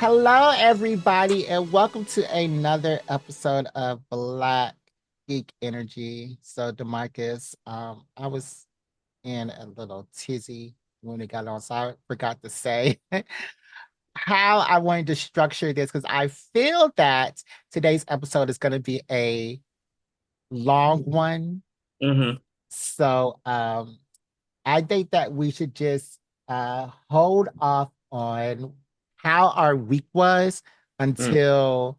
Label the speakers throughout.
Speaker 1: Hello, everybody, and welcome to another episode of Black Geek Energy. So, D'Marcus, I was in a little tizzy when we got on, so I forgot to say how I wanted to structure this because I feel that today's episode is going to be a long one.
Speaker 2: Mm-hmm.
Speaker 1: So, I think that we should just hold off on how our week was
Speaker 2: Mm.
Speaker 1: until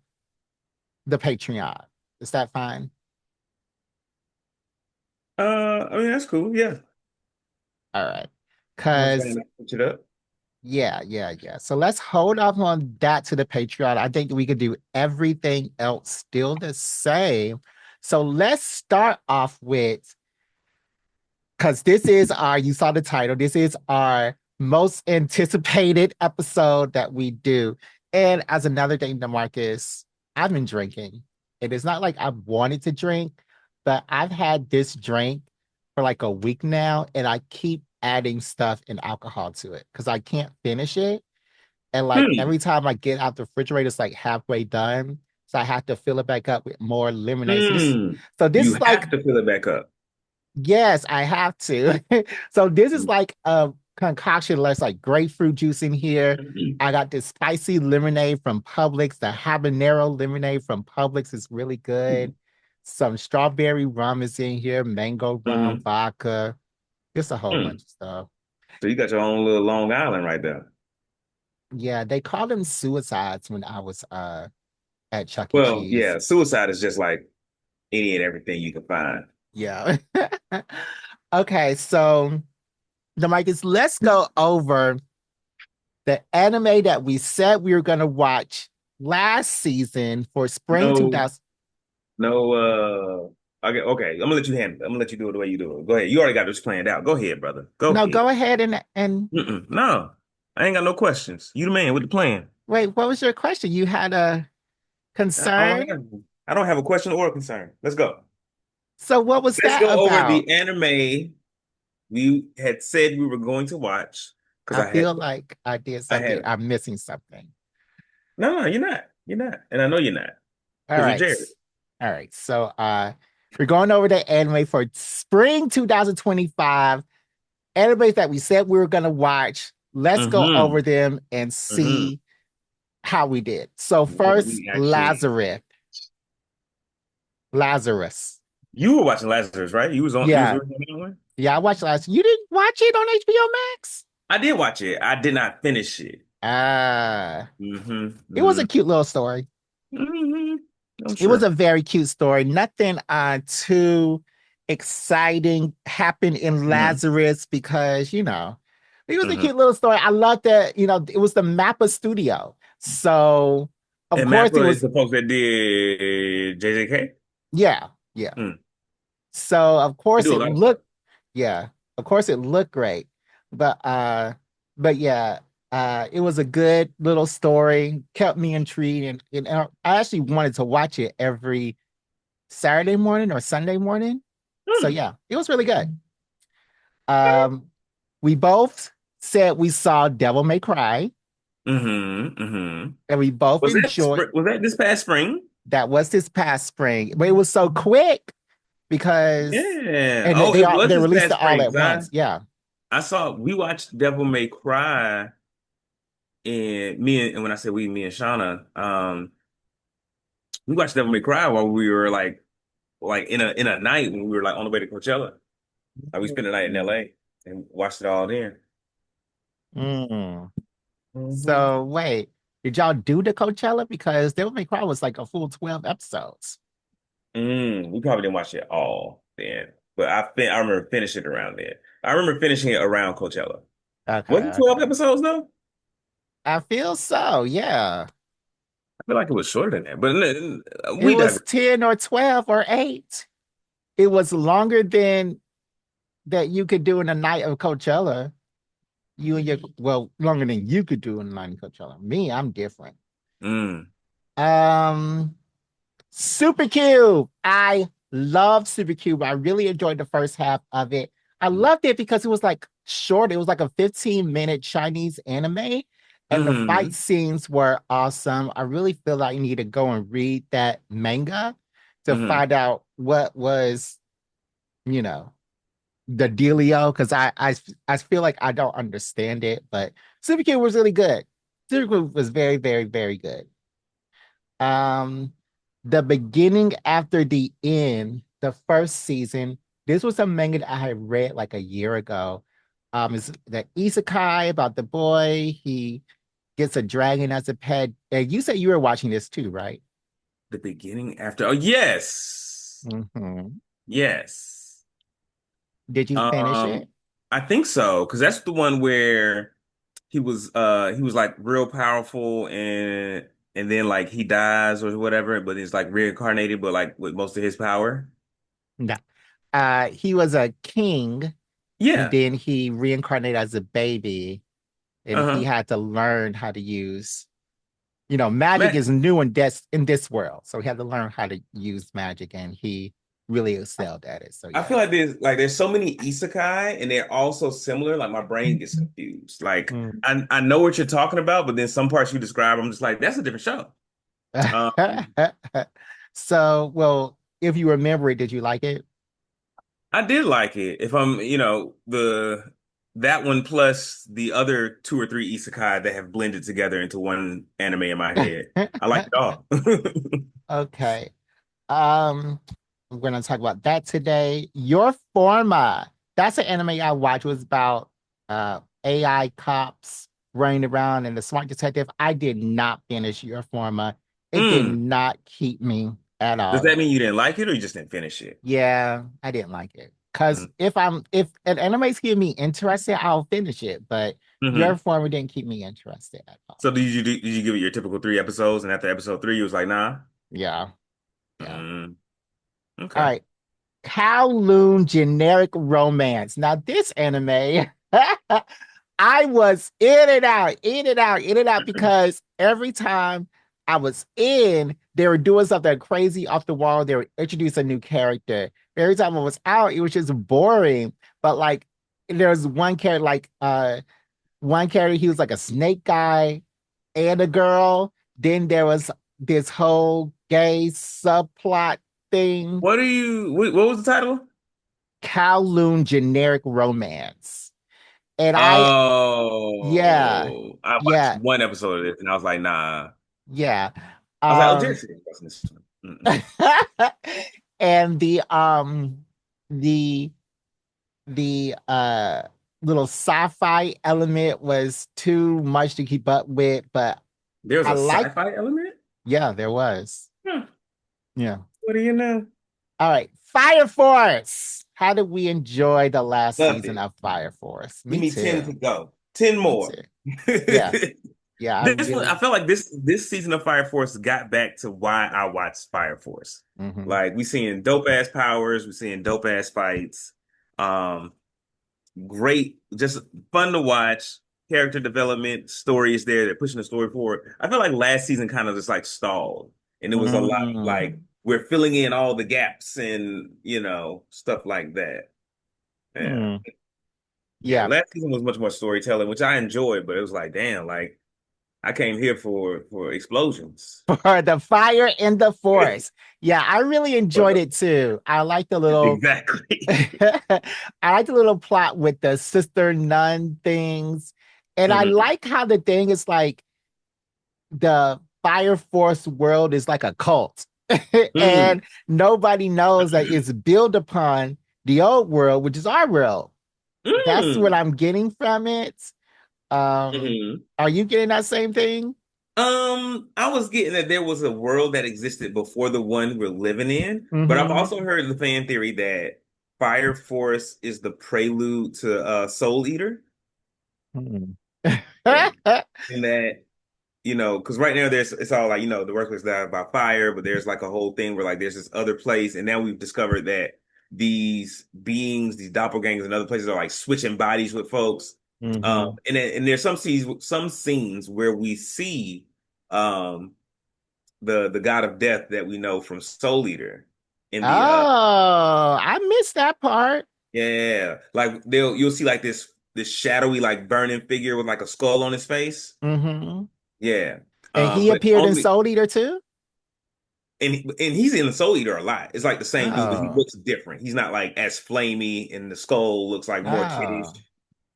Speaker 1: the Patreon. Is that fine?
Speaker 2: I mean that's cool. Yeah.
Speaker 1: All right.
Speaker 2: Once I
Speaker 1: Because,
Speaker 2: switch it up.
Speaker 1: yeah. So let's hold off on that to the Patreon. I think we could do everything else still the same. So let's start off with, because this is you saw the title, this is our most anticipated episode that we do. And as another thing, Demarcus, I've been drinking. It is not like I've wanted to drink, but I've had this drink for like a week now, and I keep adding stuff and alcohol to it because I can't finish it. And like
Speaker 2: Hmm.
Speaker 1: every time I get out the refrigerator, it's like halfway done. So I have to fill it back up with more lemonade.
Speaker 2: Hmm.
Speaker 1: So this
Speaker 2: You
Speaker 1: is like
Speaker 2: have to fill it back up.
Speaker 1: yes, I have to. So this is like a concoction. There's like grapefruit juice in here.
Speaker 2: Mhm.
Speaker 1: I got this spicy lemonade from Publix. The habanero lemonade from Publix is really good. Some strawberry rum is in here, mango rum,
Speaker 2: Mhm.
Speaker 1: vodka, just a whole
Speaker 2: Hmm.
Speaker 1: bunch of stuff.
Speaker 2: So you got your own little Long Island right there.
Speaker 1: Yeah, they called them suicides when I was at Chuck E.
Speaker 2: Well,
Speaker 1: Cheese.
Speaker 2: yeah, suicide is just like any and everything you can find.
Speaker 1: Yeah. Okay, so Demarcus, let's go over the anime that we said we were going to watch last season for spring
Speaker 2: No,
Speaker 1: 2000.
Speaker 2: no, okay. I'm gonna let you handle it. I'm gonna let you do it the way you do it. Go ahead. You already got this planned out. Go ahead, brother. Go
Speaker 1: No,
Speaker 2: ahead.
Speaker 1: go ahead and
Speaker 2: No, I ain't got no questions. You the man with the plan.
Speaker 1: wait, what was your question? You had a
Speaker 2: I don't
Speaker 1: concern?
Speaker 2: have, I don't have a question or a concern. Let's go.
Speaker 1: So what was
Speaker 2: Let's
Speaker 1: that
Speaker 2: go over
Speaker 1: about?
Speaker 2: the anime we had said we were going to watch because
Speaker 1: I feel like I did
Speaker 2: I
Speaker 1: something.
Speaker 2: had,
Speaker 1: I'm missing something.
Speaker 2: no, you're not, and I know you're not
Speaker 1: All
Speaker 2: because you're
Speaker 1: right.
Speaker 2: Jared.
Speaker 1: All right. So we're going over the anime for spring 2025. Animes that we said we were gonna watch. Let's go
Speaker 2: Mm-hmm.
Speaker 1: over them and
Speaker 2: Mm-hmm.
Speaker 1: see how we did. So
Speaker 2: What
Speaker 1: first,
Speaker 2: we actually,
Speaker 1: Lazarus. Lazarus.
Speaker 2: you were watching Lazarus, right? You was
Speaker 1: Yeah,
Speaker 2: working on that one.
Speaker 1: yeah, I watched last. You didn't watch it on HBO Max?
Speaker 2: I did watch it. I did not finish it.
Speaker 1: Ah, it was a
Speaker 2: Mm-hmm.
Speaker 1: cute little story.
Speaker 2: Mm-hmm. I'm
Speaker 1: It was a
Speaker 2: sure.
Speaker 1: very cute story. Nothing too exciting happened in
Speaker 2: Mm-hmm.
Speaker 1: Lazarus because it was a
Speaker 2: Mm-hmm.
Speaker 1: cute little story. I love that, it was the Mappa studio. So of
Speaker 2: And
Speaker 1: course it
Speaker 2: Mappa is
Speaker 1: was,
Speaker 2: the folks that did JJK.
Speaker 1: yeah, yeah.
Speaker 2: Mm.
Speaker 1: So of
Speaker 2: They
Speaker 1: course
Speaker 2: do a
Speaker 1: it
Speaker 2: lot of stuff.
Speaker 1: looked, yeah, of course it looked great. But yeah, it was a good little story, kept me intrigued, and I actually wanted to watch it every Saturday morning or Sunday morning. So
Speaker 2: Mm.
Speaker 1: yeah, it was really good. Um, we both said we saw Devil May Cry,
Speaker 2: Mm-hmm. Mm-hmm.
Speaker 1: and we both enjoyed.
Speaker 2: Was that this past spring?
Speaker 1: That was this past spring, but it was so quick because
Speaker 2: Yeah.
Speaker 1: and
Speaker 2: Oh, it was
Speaker 1: they
Speaker 2: this
Speaker 1: released
Speaker 2: past
Speaker 1: it all
Speaker 2: spring.
Speaker 1: at
Speaker 2: 'Cause
Speaker 1: once. Yeah.
Speaker 2: I saw we watched Devil May Cry and and when I say we, me and Shauna, we watched Devil May Cry while we were like in a night when we were like on the way to Coachella. Like we spent the night in LA and watched it all then.
Speaker 1: Mm.
Speaker 2: Hmm.
Speaker 1: So wait, did y'all do the Coachella? Because Devil May Cry was like a full 12 episodes.
Speaker 2: We probably didn't watch it all then, but I remember finishing it around then. I remember finishing it around Coachella. Was it
Speaker 1: Okay,
Speaker 2: 12
Speaker 1: okay.
Speaker 2: episodes though?
Speaker 1: I feel so, yeah.
Speaker 2: I feel like it was shorter than that, but
Speaker 1: It
Speaker 2: we
Speaker 1: was
Speaker 2: digress.
Speaker 1: 10 or 12 or 8. It was longer than that you could do in a night of Coachella. You and your well, longer than you could do in a night of Coachella. Me, I'm different.
Speaker 2: Mm.
Speaker 1: Um, Super Cube. I love Super Cube. I really enjoyed the first half of it. I loved it because it was like short. It was like a 15-minute Chinese anime. And the fight
Speaker 2: Hmm.
Speaker 1: scenes were awesome. I really feel like you need to go and read that manga to
Speaker 2: Hmm.
Speaker 1: find out what was, you know, the dealio. Because I feel like I don't understand it, but Super Kid was really good. Super Kid was very, very, very good. Um, the beginning after the end, the first season, this was a manga that I had read like a year ago. It's the isekai about the boy. He gets a dragon as a pet. And you said you were watching this too, right?
Speaker 2: The beginning after. Oh, yes.
Speaker 1: Hmm.
Speaker 2: Yes.
Speaker 1: Did you finish it?
Speaker 2: Um, I think so, because that's the one where he was like real powerful and then like he dies or whatever, but he's like reincarnated, but like with most of his power.
Speaker 1: No. He was a king and
Speaker 2: Yeah.
Speaker 1: then he reincarnated as a baby and he
Speaker 2: Uh-huh.
Speaker 1: had to learn how to use, magic is
Speaker 2: Magic.
Speaker 1: new in this world. So he had to learn how to use magic and he really excelled at it. So
Speaker 2: I
Speaker 1: yeah.
Speaker 2: feel like there's so many isekai and they're all so similar, like my brain gets confused. Like
Speaker 1: Mm.
Speaker 2: I know what you're talking about, but then some parts you describe, I'm just like, that's a different show. Um,
Speaker 1: So, well, if you remember it, did you like it?
Speaker 2: I did like it. If I'm, the that one plus the other two or three isekai that have blended together into one anime in my head. I like it all.
Speaker 1: Okay. Um, we're gonna talk about that today. Your Forma. That's an anime I watched. It was about AI cops running around and the smart detective. I did not finish Your Forma. It did
Speaker 2: Mm.
Speaker 1: not keep me at
Speaker 2: Does
Speaker 1: all.
Speaker 2: that mean you didn't like it or you just didn't finish it?
Speaker 1: Yeah, I didn't like it. Because
Speaker 2: Mm.
Speaker 1: if an anime's keep me interested, I'll finish it. But Your
Speaker 2: Hmm.
Speaker 1: Forma didn't keep me interested at all.
Speaker 2: So did you give it your typical 3 episodes and after episode 3 you was like, nah?
Speaker 1: Yeah, yeah.
Speaker 2: Mm.
Speaker 1: All
Speaker 2: Okay.
Speaker 1: right. Kowloon generic romance. Now, this anime, I was in and out, in and out, in and out because every time I was in, they were doing something crazy off the wall. They would introduce a new character. Every time I was out, it was just boring. But like, there's one character, one character, he was like a snake guy and a girl. Then there was this whole gay subplot thing.
Speaker 2: What was the title?
Speaker 1: Kowloon generic romance. And yeah,
Speaker 2: Oh, I watched
Speaker 1: yeah,
Speaker 2: one episode of this and I was like, nah.
Speaker 1: yeah.
Speaker 2: I was like, oh,
Speaker 1: Um,
Speaker 2: Jesse, wasn't this one. Mm-mm.
Speaker 1: and the the little sci-fi element was too much to keep up with, but
Speaker 2: There's
Speaker 1: I
Speaker 2: a
Speaker 1: like,
Speaker 2: sci-fi element?
Speaker 1: yeah, there was.
Speaker 2: Huh.
Speaker 1: Yeah.
Speaker 2: What do you know?
Speaker 1: All right. Fire Force. How did we enjoy the last
Speaker 2: Loved
Speaker 1: season
Speaker 2: it.
Speaker 1: of Fire Force?
Speaker 2: Give
Speaker 1: Me
Speaker 2: me 10
Speaker 1: too.
Speaker 2: to go. 10
Speaker 1: Me
Speaker 2: more.
Speaker 1: too. Yeah. Yeah, I
Speaker 2: This one,
Speaker 1: really.
Speaker 2: I felt like this season of Fire Force got back to why I watched Fire Force.
Speaker 1: Mhm.
Speaker 2: Like we seeing dope ass powers, we seeing dope ass fights. Um, Great, just fun to watch. Character development, story is there. They're pushing the story forward. I feel like last season kind of just like stalled, and it was a lot of like
Speaker 1: Mm.
Speaker 2: we're filling in all the gaps and stuff like that. Yeah,
Speaker 1: Mm.
Speaker 2: yeah.
Speaker 1: Yeah.
Speaker 2: Last season was much more storytelling, which I enjoyed, but it was like, damn, like I came here for explosions.
Speaker 1: For the fire in the forest. Yeah, I really enjoyed it too. I like the little
Speaker 2: Exactly.
Speaker 1: I like the little plot with the sister nun things. And I
Speaker 2: Hmm.
Speaker 1: like how the thing is like the Fire Force world is like a cult.
Speaker 2: Mm.
Speaker 1: And nobody knows that it's built upon the old world, which is our world. That's what
Speaker 2: Mm.
Speaker 1: I'm getting from it.
Speaker 2: Hmm.
Speaker 1: Are you getting that same thing?
Speaker 2: I was getting that there was a world that existed before the one we're living in, but I've
Speaker 1: Mm-hmm.
Speaker 2: also heard the fan theory that Fire Force is the prelude to Soul Eater,
Speaker 1: Mm.
Speaker 2: and that because right now it's all like the workplace died by fire, but there's like a whole thing where like there's this other place, and now we've discovered that these beings, these doppelgangers, in other places are like switching bodies with folks.
Speaker 1: Hmm.
Speaker 2: And there's some scenes where we see um the god of death that we know from Soul Eater in the
Speaker 1: Oh, I missed that part.
Speaker 2: yeah, like you'll see like this. this shadowy like burning figure with like a skull on his face.
Speaker 1: Mm-hmm.
Speaker 2: Yeah.
Speaker 1: And he
Speaker 2: But
Speaker 1: appeared in
Speaker 2: only
Speaker 1: Soul Eater too?
Speaker 2: and he's in the Soul Eater a lot. It's like the same dude, but he
Speaker 1: Oh.
Speaker 2: looks different. He's not like as flamey, and the skull looks like more kiddish.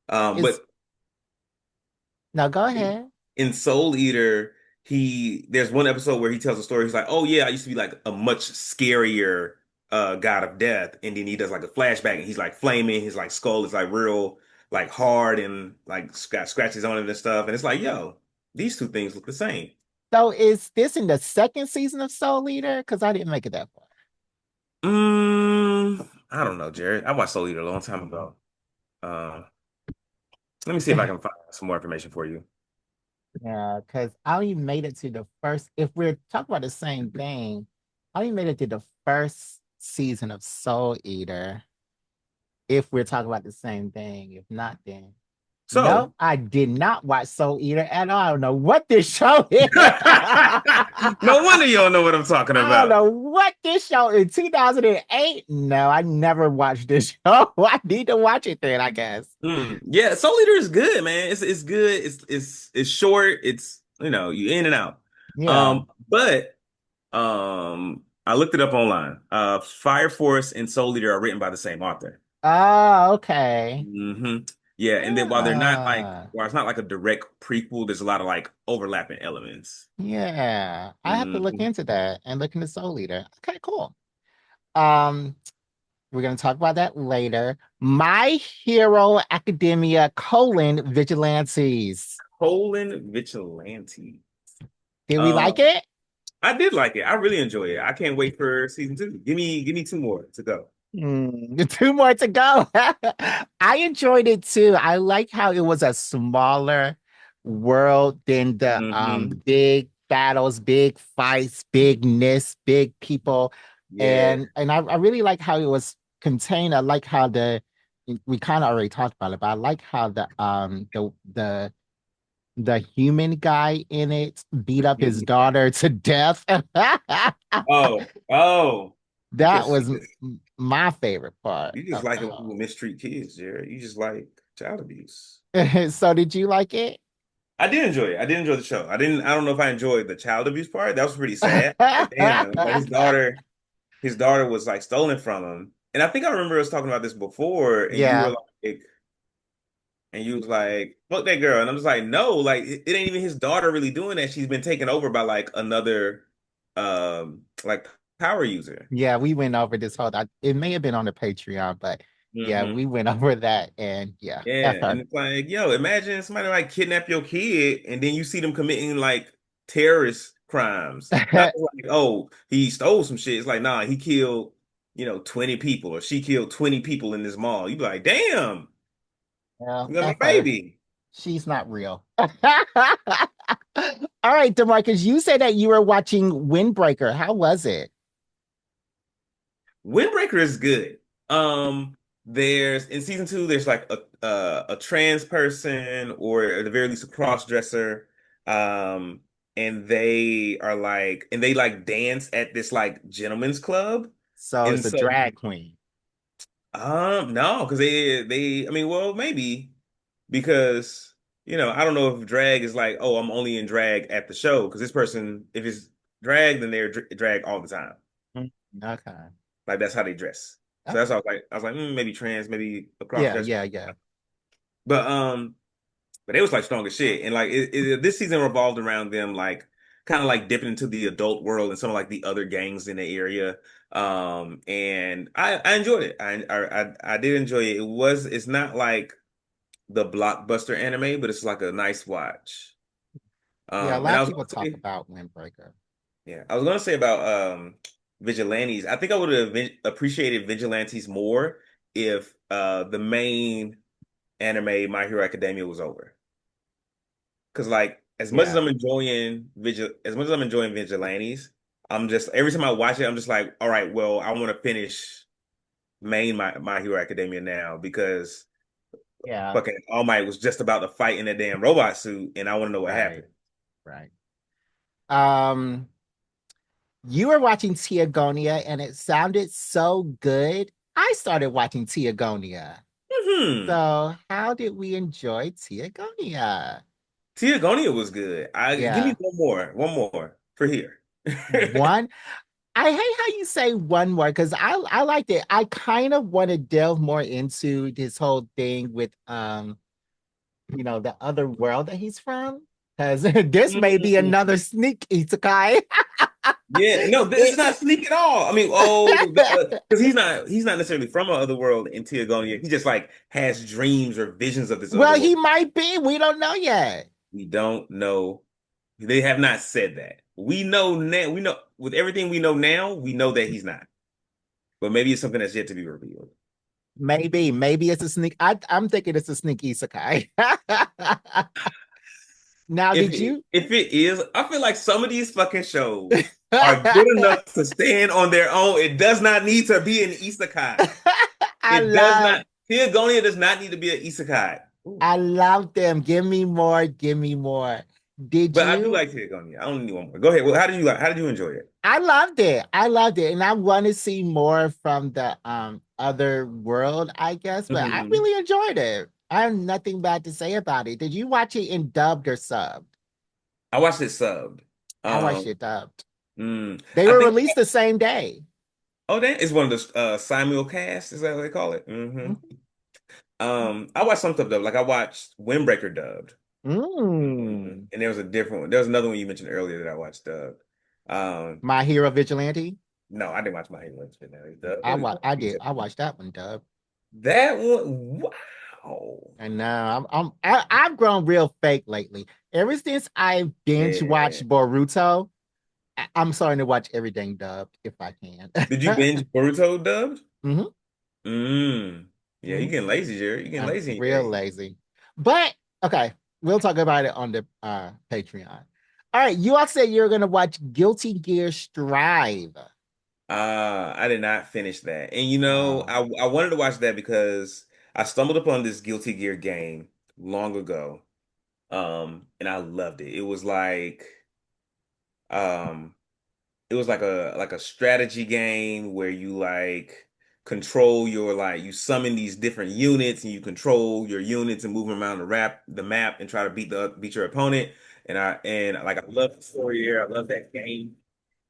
Speaker 1: Oh. Is
Speaker 2: But
Speaker 1: now go ahead.
Speaker 2: in Soul Eater, there's one episode where he tells a story. He's like, "Oh yeah, I used to be like a much scarier god of death," and then he does like a flashback, and he's like flaming. His like skull is like real like hard and like got scratches on it and stuff. And it's like, yo, these two things look the same.
Speaker 1: So is this in the second season of Soul Eater? Because I didn't make it that far.
Speaker 2: I don't know, Jared. I watched Soul Eater a long time ago. Uh, Let me see if I can find some more information for you.
Speaker 1: Yeah, because I only made it to the first. If we're talking about the same thing, I only made it to the first season of Soul Eater. If we're talking about the same thing, if not, then
Speaker 2: So,
Speaker 1: nope, I did not watch Soul Eater at all. I don't know what this show is.
Speaker 2: no wonder you don't know what I'm talking
Speaker 1: I don't
Speaker 2: about.
Speaker 1: know what this show in 2008. No, I never watched this show. I need to watch it then, I guess.
Speaker 2: Yeah, Soul Eater is good, man. It's good. It's short. It's you in and out.
Speaker 1: Yeah.
Speaker 2: But I looked it up online. Fire Force and Soul Eater are written by the same author.
Speaker 1: Oh, okay.
Speaker 2: hmm Yeah, and then
Speaker 1: Yeah.
Speaker 2: while it's not like a direct prequel, there's a lot of like overlapping elements.
Speaker 1: Yeah. I have to look
Speaker 2: hmm
Speaker 1: into that and look into Soul Eater. Okay, cool. Um, we're gonna talk about that later. My Hero Academia: Vigilantes.
Speaker 2: Colon Vigilante.
Speaker 1: Did we like
Speaker 2: Um,
Speaker 1: it?
Speaker 2: I did like it. I really enjoy it. I can't wait for season two. Give me two more to go.
Speaker 1: Two more to go. I enjoyed it too. I like how it was a smaller world than the
Speaker 2: hmm
Speaker 1: big battles, big fights, bigness, big people.
Speaker 2: Yeah.
Speaker 1: And I really like how it was contained. I like how we kind of already talked about it, but I like how the human guy in it beat up his
Speaker 2: Mhm.
Speaker 1: daughter to death.
Speaker 2: Oh,
Speaker 1: That
Speaker 2: because
Speaker 1: was my favorite part
Speaker 2: you just
Speaker 1: of
Speaker 2: like
Speaker 1: the
Speaker 2: it when people
Speaker 1: whole.
Speaker 2: mistreat kids, Jared. You just like child abuse.
Speaker 1: So did you like it?
Speaker 2: I did enjoy it. I did enjoy the show. I don't know if I enjoyed the child abuse part. That was pretty sad. Like, damn, like his daughter was like stolen from him. And I think I remember us talking about this before, and
Speaker 1: Yeah,
Speaker 2: you was like, fuck that girl. And I'm just like, no, like it ain't even his daughter really doing that. She's been taken over by like another like power user.
Speaker 1: yeah, we went over this whole. It may have been on the Patreon, but yeah,
Speaker 2: hmm
Speaker 1: we went over that, and yeah,
Speaker 2: Yeah,
Speaker 1: F
Speaker 2: and
Speaker 1: her.
Speaker 2: it's like, yo, imagine somebody like kidnap your kid and then you see them committing like terrorist crimes. Not just like, oh, he stole some shit. It's like, nah, he killed, 20 people or she killed 20 people in this mall. You be like, damn,
Speaker 1: Well,
Speaker 2: you got my
Speaker 1: F her.
Speaker 2: baby.
Speaker 1: She's not real. All right, DeMarcus, you said that you were watching Windbreaker. How was it?
Speaker 2: Windbreaker is good. There's in season two, there's like a trans person or at the very least a cross dresser. Um, and they like dance at this like gentleman's club.
Speaker 1: So
Speaker 2: And
Speaker 1: it's a
Speaker 2: so
Speaker 1: drag queen.
Speaker 2: no, because they I mean, well, maybe because I don't know if drag is like, oh, I'm only in drag at the show because this person, if it's drag, then they're drag all the time.
Speaker 1: Mm, okay.
Speaker 2: Like that's how they dress. So that's
Speaker 1: Okay.
Speaker 2: how I was like, maybe trans, maybe a cross
Speaker 1: Yeah,
Speaker 2: dresser.
Speaker 1: yeah, yeah.
Speaker 2: But it was like strong as shit. And like this season revolved around them like kind of like dipping into the adult world and some of like the other gangs in the area. And I enjoyed it. I did enjoy it. It's not like the blockbuster anime, but it's like a nice watch.
Speaker 1: Yeah, a
Speaker 2: And
Speaker 1: lot
Speaker 2: I
Speaker 1: of
Speaker 2: was
Speaker 1: people
Speaker 2: gonna
Speaker 1: talk
Speaker 2: say,
Speaker 1: about Windbreaker.
Speaker 2: yeah, I was gonna say about vigilantes. I think I would have appreciated vigilantes more if the main anime My Hero Academia was over. Because like
Speaker 1: Yeah.
Speaker 2: as much as I'm enjoying vigilantes, I'm just every time I watch it, I'm just like, all right, well, I want to finish My Hero Academia now because
Speaker 1: Yeah.
Speaker 2: fucking All Might was just about to fight in that damn robot suit, and I want to know what
Speaker 1: Right.
Speaker 2: happened.
Speaker 1: Right. Um, you were watching Teagonia and it sounded so good. I started watching Teagonia.
Speaker 2: Hmm.
Speaker 1: So, how did we enjoy Teagonia?
Speaker 2: Teagonia was good. I give me
Speaker 1: Yeah,
Speaker 2: one more for here.
Speaker 1: one. I hate how you say one more because I liked it. I kind of want to delve more into this whole thing with the other world that he's from because this may be another
Speaker 2: Mm.
Speaker 1: sneak isekai.
Speaker 2: Yeah, no, this is
Speaker 1: It-
Speaker 2: not sneak at all. I mean, oh, because he's not necessarily from another world in Teagonia. He just like has dreams or visions of this other
Speaker 1: well,
Speaker 2: world.
Speaker 1: he might be. We don't know yet.
Speaker 2: We don't know. They have not said that. We know now. We know with everything we know now. We know that he's not. But maybe it's something that's yet to be revealed.
Speaker 1: Maybe it's a sneak. I'm thinking it's a sneak isekai. Now,
Speaker 2: If
Speaker 1: did
Speaker 2: it,
Speaker 1: you?
Speaker 2: if it is, I feel like some of these fucking shows are good enough to stand on their own. It does not need to be an isekai.
Speaker 1: I
Speaker 2: It does
Speaker 1: love
Speaker 2: not. Theogonia does not need to be an isekai. Ooh.
Speaker 1: I love them. Give me more. Give me more. Did
Speaker 2: But I do
Speaker 1: you?
Speaker 2: like Teagonia. I don't need one more. Go ahead. Well, how did you enjoy it?
Speaker 1: I loved it. I loved it. And I want to see more from the other world, I guess, but I
Speaker 2: Mhm.
Speaker 1: really enjoyed it. I have nothing bad to say about it. Did you watch it in dubbed or subbed?
Speaker 2: I watched it subbed.
Speaker 1: I watched
Speaker 2: Um,
Speaker 1: it dubbed.
Speaker 2: mm,
Speaker 1: They
Speaker 2: I
Speaker 1: were
Speaker 2: think
Speaker 1: released the same day.
Speaker 2: oh that is one of the simulcasts, is that what they call it? I watched some stuff dubbed. Like I watched Windbreaker dubbed.
Speaker 1: Mm.
Speaker 2: And there was a different one. There was another one you mentioned earlier that I watched dubbed. Um,
Speaker 1: My Hero Vigilante.
Speaker 2: no, I didn't watch my Halo dubbed.
Speaker 1: I did. I watched that one dubbed.
Speaker 2: That one, wow.
Speaker 1: And now I've grown real fake lately. Ever since I binge
Speaker 2: Yeah.
Speaker 1: watched Boruto, I'm starting to watch everything dubbed if I can.
Speaker 2: Did you binge Boruto dubbed?
Speaker 1: hmm
Speaker 2: Mm. Yeah, you
Speaker 1: hmm
Speaker 2: getting lazy, Jerry. You getting
Speaker 1: I'm
Speaker 2: lazy in your
Speaker 1: real
Speaker 2: age.
Speaker 1: lazy. But okay, we'll talk about it on the Patreon. All right, you all said you're gonna watch Guilty Gear Strive.
Speaker 2: I did not finish that. And
Speaker 1: Oh,
Speaker 2: I wanted to watch that because I stumbled upon this Guilty Gear game long ago. And I loved it. Um it was like a strategy game where you like control your like you summon these different units and you control your units and move them around the map and try to beat your opponent. And like I love the story here. I love that game.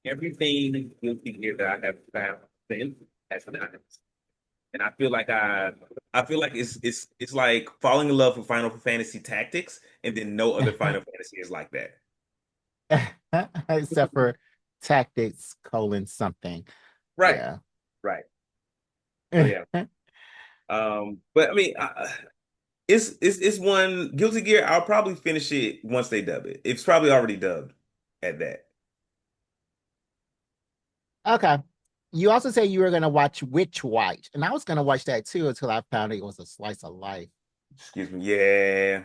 Speaker 2: Everything Guilty Gear that I have found since has been honest. And I feel like it's like falling in love with Final Fantasy Tactics, and then no other Final Fantasy is like that.
Speaker 1: except for tactics colon something.
Speaker 2: Right,
Speaker 1: Yeah.
Speaker 2: right. So yeah. But I mean, it's one Guilty Gear. I'll probably finish it once they dub it. It's probably already dubbed at that.
Speaker 1: Okay. You also say you were gonna watch Witch White, and I was gonna watch that too until I found it was a slice of life.
Speaker 2: Excuse me. Yeah,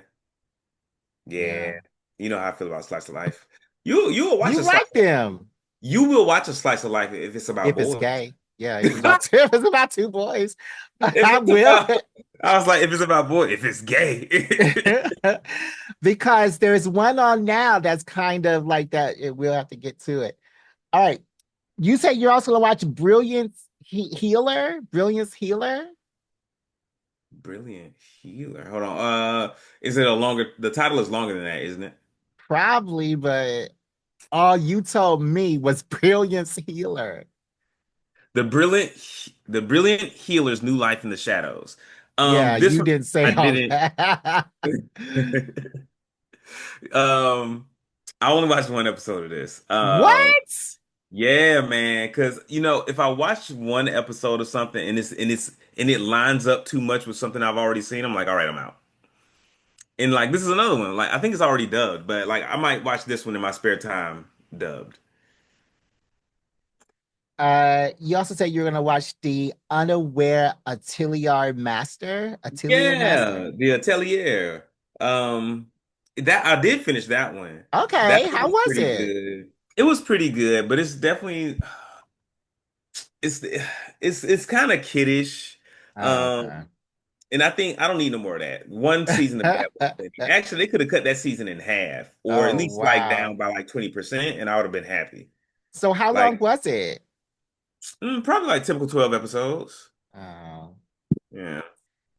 Speaker 2: yeah.
Speaker 1: Yeah.
Speaker 2: You know how I feel about slice of life. You will watch
Speaker 1: You
Speaker 2: a slice.
Speaker 1: like them
Speaker 2: You will watch a slice of life if it's about
Speaker 1: if it's
Speaker 2: boys.
Speaker 1: gay. Yeah, if it's about two, if it's about two boys,
Speaker 2: If
Speaker 1: I
Speaker 2: it's
Speaker 1: will.
Speaker 2: about, I was like, if it's about boy, if it's gay.
Speaker 1: Because there's one on now that's kind of like that. We'll have to get to it. All right. You say you're also gonna watch Brilliance Healer?
Speaker 2: Brilliant healer. Hold on. Is it the title is longer than that, isn't it?
Speaker 1: Probably, but all you told me was Brilliance Healer.
Speaker 2: The brilliant, the brilliant healer's new life in the shadows.
Speaker 1: Yeah,
Speaker 2: This
Speaker 1: you
Speaker 2: one
Speaker 1: didn't say
Speaker 2: I
Speaker 1: all
Speaker 2: didn't.
Speaker 1: that.
Speaker 2: um, I only watched one episode of this.
Speaker 1: What?
Speaker 2: Yeah, man, because if I watch one episode of something and it lines up too much with something I've already seen, I'm like, all right, I'm out. And like this is another one. Like I think it's already dubbed, but like I might watch this one in my spare time dubbed.
Speaker 1: You also said you're gonna watch the Unaware Atelier Master.
Speaker 2: Yeah, the Atelier. Um, that I did finish that one. That
Speaker 1: Okay,
Speaker 2: one
Speaker 1: how
Speaker 2: was
Speaker 1: was
Speaker 2: pretty
Speaker 1: it?
Speaker 2: good. It was pretty good, but it's definitely it's it's kind of kiddish.
Speaker 1: Oh, okay.
Speaker 2: Um, and I think I don't need no more of that. One season of that was plenty. Actually, they could have cut that season in half, or at
Speaker 1: Oh,
Speaker 2: least like
Speaker 1: wow.
Speaker 2: down by like 20%, and I would have been happy.
Speaker 1: So how long
Speaker 2: Like
Speaker 1: was it?
Speaker 2: probably like typical 12 episodes.
Speaker 1: Oh.
Speaker 2: Yeah.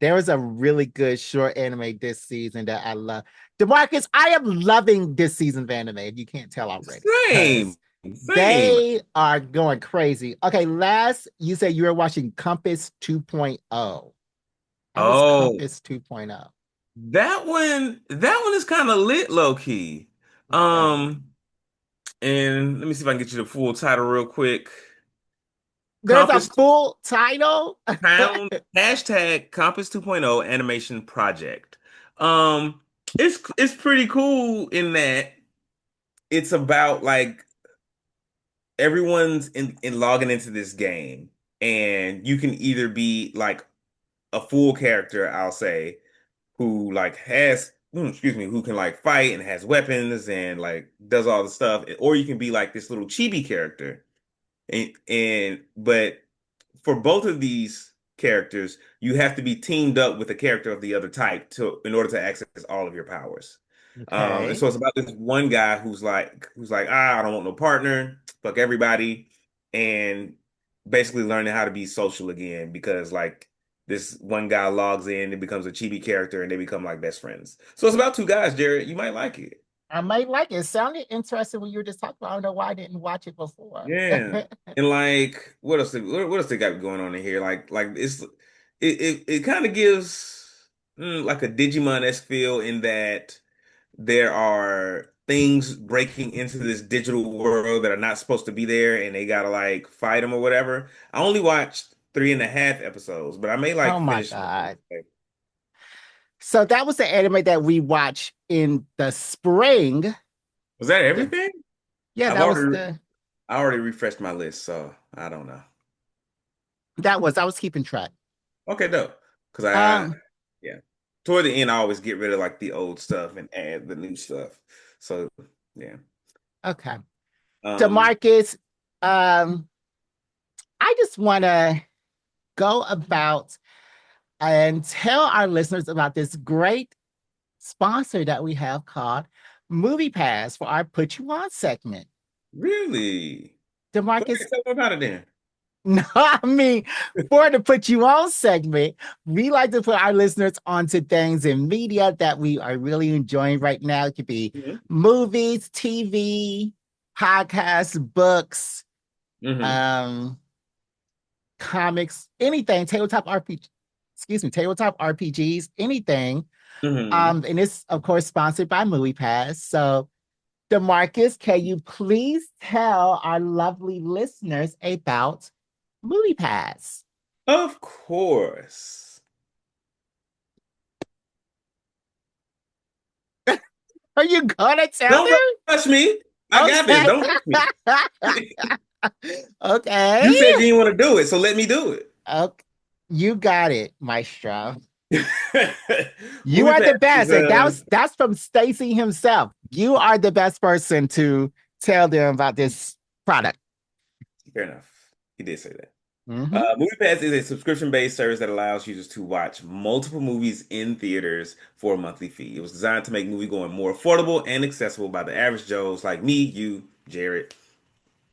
Speaker 1: There was a really good short anime this season that I love. DeMarcus, I am loving this season of anime. If you can't tell already, because
Speaker 2: Same, same.
Speaker 1: they are going crazy. Okay, last you said you were watching Compass 2.0. How was
Speaker 2: Oh,
Speaker 1: Compass 2.0?
Speaker 2: that one is kind of lit, low key.
Speaker 1: Okay.
Speaker 2: Um, and let me see if I can get you the full title real quick.
Speaker 1: There's a
Speaker 2: Compass
Speaker 1: full title.
Speaker 2: Pound hashtag Compass 2.0 animation project. Um, it's pretty cool in that it's about like everyone's in logging into this game, and you can either be like a full character, I'll say, who like has excuse me, who can like fight and has weapons and like does all the stuff, or you can be like this little chibi character, and but for both of these characters, you have to be teamed up with a character of the other type to in order to access all of your powers. And
Speaker 1: Okay.
Speaker 2: so it's about this one guy who's like, I don't want no partner, fuck everybody, and basically learning how to be social again because like this one guy logs in and becomes a chibi character and they become like best friends. So it's about two guys, Jared. You might like it.
Speaker 1: I might like it. It sounded interesting when you were just talking about. I don't know why I didn't watch it before.
Speaker 2: Yeah. And like what else they got going on in here? Like it kind of gives like a Digimon-esque feel in that there are things breaking into this digital world that are not supposed to be there and they gotta like fight them or whatever. I only watched 3.5 episodes, but I may
Speaker 1: Oh
Speaker 2: like
Speaker 1: my
Speaker 2: finish
Speaker 1: God.
Speaker 2: it.
Speaker 1: So that was the anime that we watched in the spring.
Speaker 2: Was that
Speaker 1: Yeah,
Speaker 2: everything?
Speaker 1: yeah,
Speaker 2: I've
Speaker 1: that was
Speaker 2: already
Speaker 1: the
Speaker 2: I already refreshed my list, so I don't know.
Speaker 1: I was keeping track.
Speaker 2: Okay, dope. Because
Speaker 1: Um,
Speaker 2: yeah, toward the end, I always get rid of like the old stuff and add the new stuff. So yeah.
Speaker 1: okay.
Speaker 2: Um,
Speaker 1: DeMarcus, um, I just want to go about and tell our listeners about this great sponsor that we have called Movie Pass for our Put You On segment.
Speaker 2: really? Go
Speaker 1: DeMarcus,
Speaker 2: ahead, tell me about it then.
Speaker 1: no, I mean, for the Put You On segment, we like to put our listeners onto things in media that we are really enjoying right now. It could be
Speaker 2: Hmm.
Speaker 1: movies, TV, podcasts, books,
Speaker 2: Hmm.
Speaker 1: um, comics, anything, tabletop RPGs, anything.
Speaker 2: Hmm.
Speaker 1: And it's of course sponsored by Movie Pass. So DeMarcus, can you please tell our lovely listeners about Movie Pass?
Speaker 2: Of course.
Speaker 1: Are you gonna tell
Speaker 2: Don't
Speaker 1: them?
Speaker 2: rush me. I got this.
Speaker 1: Okay.
Speaker 2: Don't rush me.
Speaker 1: Okay.
Speaker 2: You said you didn't want to do it, so let me do it.
Speaker 1: Okay. You got it, Maestro. You
Speaker 2: Movie
Speaker 1: are
Speaker 2: Pass
Speaker 1: the
Speaker 2: is
Speaker 1: best. And that's from Stacy himself. You are the best person to tell them about this product.
Speaker 2: fair enough. He did say that.
Speaker 1: Mm-hmm.
Speaker 2: MoviePass is a subscription-based service that allows users to watch multiple movies in theaters for a monthly fee. It was designed to make moviegoing more affordable and accessible by the average Joes like me, you, Jared,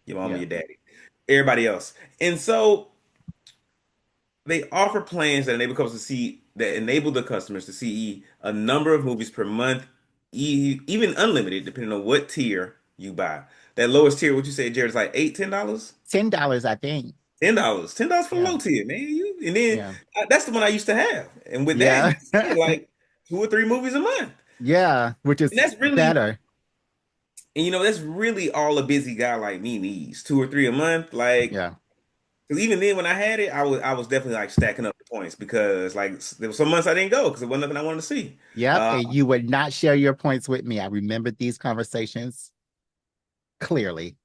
Speaker 2: your mom, and
Speaker 1: Yeah.
Speaker 2: your daddy, everybody else. And so they offer plans that enable the customers to see a number of movies per month, even unlimited, depending on what tier you buy. That lowest tier, what you say, Jared, is like $10.
Speaker 1: $10, I think.
Speaker 2: $10 for the
Speaker 1: Yeah.
Speaker 2: low tier, man. And then
Speaker 1: Yeah.
Speaker 2: that's the one I used to have. And with that, you
Speaker 1: Yeah.
Speaker 2: can see like 2 or 3 movies a month.
Speaker 1: Yeah. Which
Speaker 2: And
Speaker 1: is
Speaker 2: that's really,
Speaker 1: better.
Speaker 2: that's really all a busy guy like me needs. 2 or 3 a month. Like,
Speaker 1: Yeah.
Speaker 2: because even then when I had it, I was definitely like stacking up the points because like there were some months I didn't go because there wasn't nothing I wanted to see.
Speaker 1: Yep.
Speaker 2: Uh,
Speaker 1: And you would not share your points with me. I remember these conversations clearly.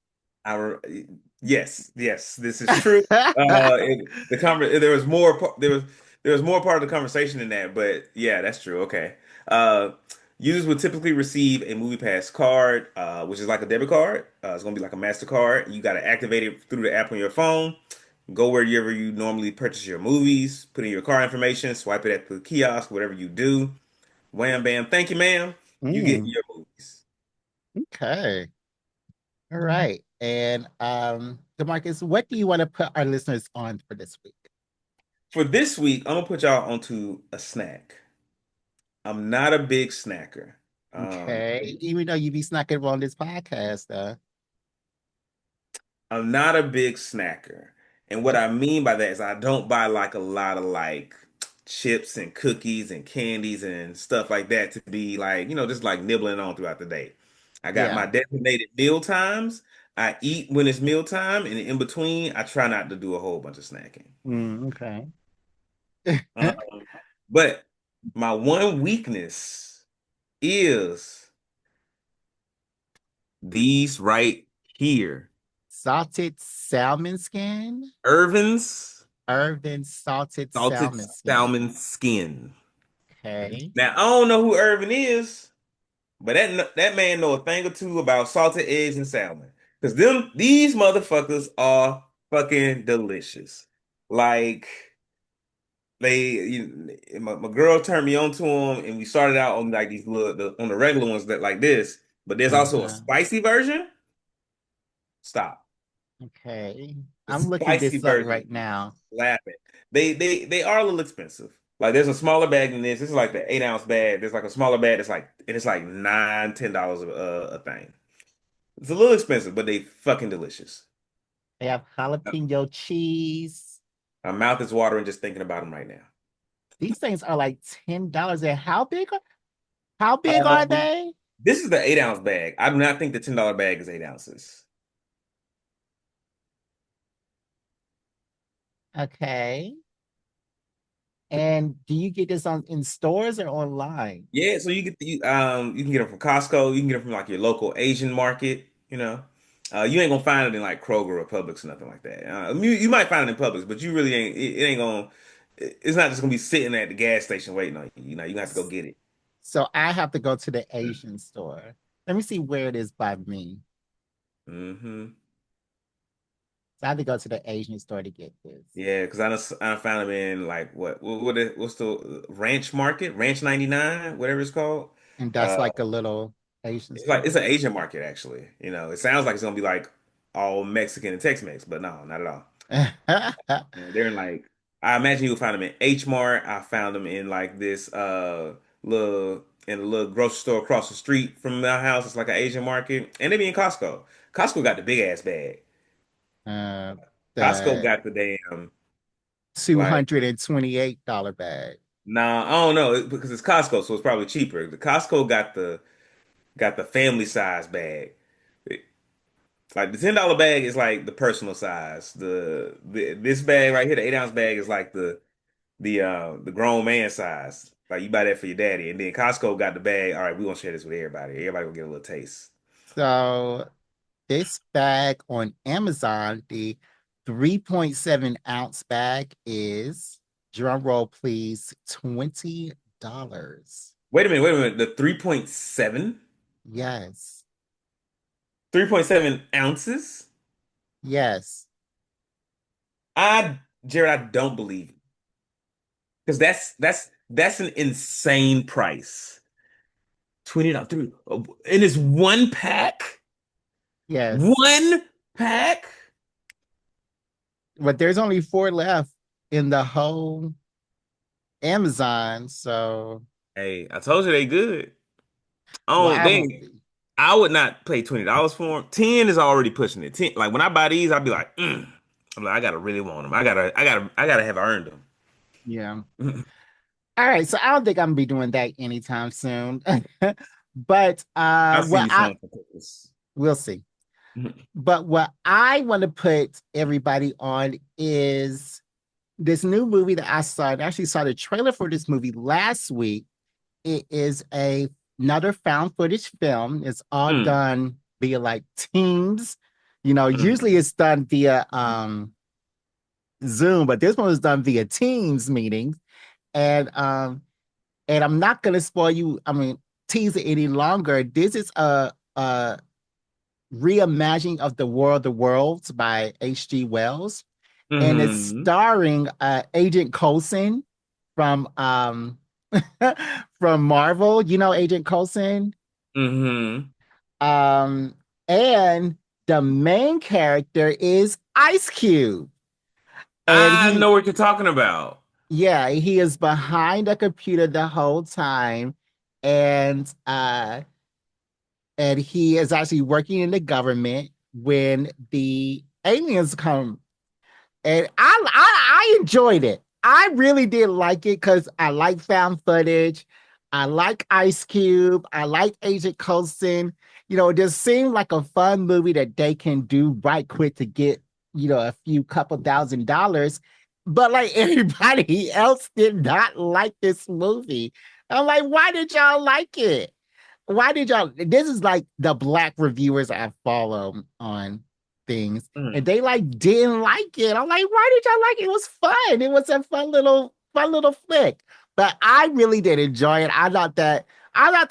Speaker 2: I re- yes, yes, this is true. There was more there was more part of the conversation in that, but yeah, that's true. Okay. Uh, Users would typically receive a MoviePass card, which is like a debit card. It's gonna be like a MasterCard. You got to activate it through the app on your phone. Go wherever you normally purchase your movies. Put in your card information. Swipe it at the kiosk. Whatever you do. Wham bam. Thank you, ma'am. You get
Speaker 1: Mm,
Speaker 2: your movies.
Speaker 1: okay. All right. And DeMarcus, what do you want to put our listeners on for this week?
Speaker 2: For this week, I'm gonna put y'all onto a snack. I'm not a big snacker. Um,
Speaker 1: Okay. Even though you be snacking on this podcast,
Speaker 2: I'm not a big snacker. And what I mean by that is I don't buy like a lot of like chips and cookies and candies and stuff like that to be like, just like nibbling on throughout the day. I got
Speaker 1: yeah.
Speaker 2: my designated meal times. I eat when it's meal time, and in between, I try not to do a whole bunch of snacking.
Speaker 1: Okay.
Speaker 2: Um, but my one weakness is these right here.
Speaker 1: Salted salmon skin.
Speaker 2: Irvin's
Speaker 1: Irvin salted
Speaker 2: salted
Speaker 1: salmon skin.
Speaker 2: salmon skin.
Speaker 1: Okay.
Speaker 2: Now I don't know who Irvin is, but that man know a thing or two about salted eggs and salmon. Cause these motherfuckers are fucking delicious. Like my girl turned me on to them, and we started out on like these on the regular ones that like this. But there's also a
Speaker 1: Uh-huh.
Speaker 2: spicy version. Stop.
Speaker 1: Okay.
Speaker 2: The
Speaker 1: I'm looking
Speaker 2: spicy
Speaker 1: this up
Speaker 2: version
Speaker 1: right now.
Speaker 2: laughing. They are a little expensive. Like there's a smaller bag than this. This is like the 8 ounce bag. There's like a smaller bag that's like and it's like $9, $10 a thing. It's a little expensive, but they fucking delicious.
Speaker 1: They have jalapeno cheese.
Speaker 2: My mouth is watering just thinking about them right now.
Speaker 1: These things are like $10. And how big are
Speaker 2: Um,
Speaker 1: they?
Speaker 2: this is the 8 ounce bag. I do not think the $10 bag is 8 ounces.
Speaker 1: Okay. And do you get this on in stores or online?
Speaker 2: Yeah, so you can get them from Costco. You can get them from like your local Asian market. You ain't gonna find it in like Kroger or Publix or nothing like that. You might find it in Publix, but you really ain't. It ain't gonna. It's not just gonna be sitting at the gas station waiting on you. You gonna have to go get it.
Speaker 1: So I have to go to the Asian store. Let me see where it is by me.
Speaker 2: Hmm.
Speaker 1: So I have to go to the Asian store to get this.
Speaker 2: Yeah, because I found them in like what's the Ranch Market, Ranch 99, whatever it's called.
Speaker 1: And that's
Speaker 2: Uh,
Speaker 1: like a little Asian
Speaker 2: it's
Speaker 1: store.
Speaker 2: an Asian market actually. It sounds like it's gonna be like all Mexican and Tex-Mex, but no, not at all. They're in like I imagine you'll find them in H Mart. I found them in like this little in a little grocery store across the street from my house. It's like an Asian market, and they be in Costco. Costco got the big ass bag.
Speaker 1: uh,
Speaker 2: Costco
Speaker 1: the
Speaker 2: got the damn like
Speaker 1: $228 bag.
Speaker 2: nah. I don't know because it's Costco, so it's probably cheaper. The Costco got the family size bag. Like the $10 bag is like the personal size. This bag right here, the 8 ounce bag is like the grown man size. Like you buy that for your daddy, and then Costco got the bag. All right, we gonna share this with everybody. Everybody gonna get a little taste.
Speaker 1: So this bag on Amazon, the 3.7 ounce bag is, drum roll please, $20.
Speaker 2: Wait a minute. The 3.7,
Speaker 1: Yes.
Speaker 2: 3.7 ounces.
Speaker 1: Yes.
Speaker 2: Jared, I don't believe you because that's an insane price. $20 and it's one pack.
Speaker 1: Yes.
Speaker 2: One pack.
Speaker 1: But there's only four left in the whole Amazon. So,
Speaker 2: Hey, I told you they good.
Speaker 1: well,
Speaker 2: Oh,
Speaker 1: I won't
Speaker 2: they
Speaker 1: be.
Speaker 2: I would not pay $20 for them. 10 is already pushing it. 10, like when I buy these, I'd be like, I'm like, I gotta really want them. I gotta have earned
Speaker 1: Yeah.
Speaker 2: them.
Speaker 1: All right. So I don't think I'm gonna be doing that anytime soon. But
Speaker 2: I'll send
Speaker 1: what
Speaker 2: you
Speaker 1: I
Speaker 2: some for Christmas.
Speaker 1: we'll see. But what I want to put everybody on is this new movie that I saw. I actually saw the trailer for this movie last week. It is another found footage film. It's all
Speaker 2: Mm,
Speaker 1: done via like Teams. Usually
Speaker 2: mm,
Speaker 1: it's done via Zoom, but this one was done via Teams meetings. And I'm not gonna spoil you, tease it any longer. This is a reimagining of The War of the Worlds by H.G. Wells, and it's
Speaker 2: mm,
Speaker 1: starring Agent Coulson from from Marvel. You know Agent Coulson,
Speaker 2: mm,
Speaker 1: um, and the main character is Ice Cube. And
Speaker 2: I
Speaker 1: he,
Speaker 2: know what you're talking about.
Speaker 1: yeah, he is behind a computer the whole time. And he is actually working in the government when the aliens come. And I enjoyed it. I really did like it because I like found footage. I like Ice Cube. I like Agent Coulson. It just seemed like a fun movie that they can do right quick to get, a few couple $1,000. But like everybody else did not like this movie. I'm like, why did y'all like it? Why did y'all? This is like the black reviewers I follow on things, and
Speaker 2: Mm.
Speaker 1: they like didn't like it. I'm like, why did y'all like it? It was fun. It was a fun little flick. But I really did enjoy it. I thought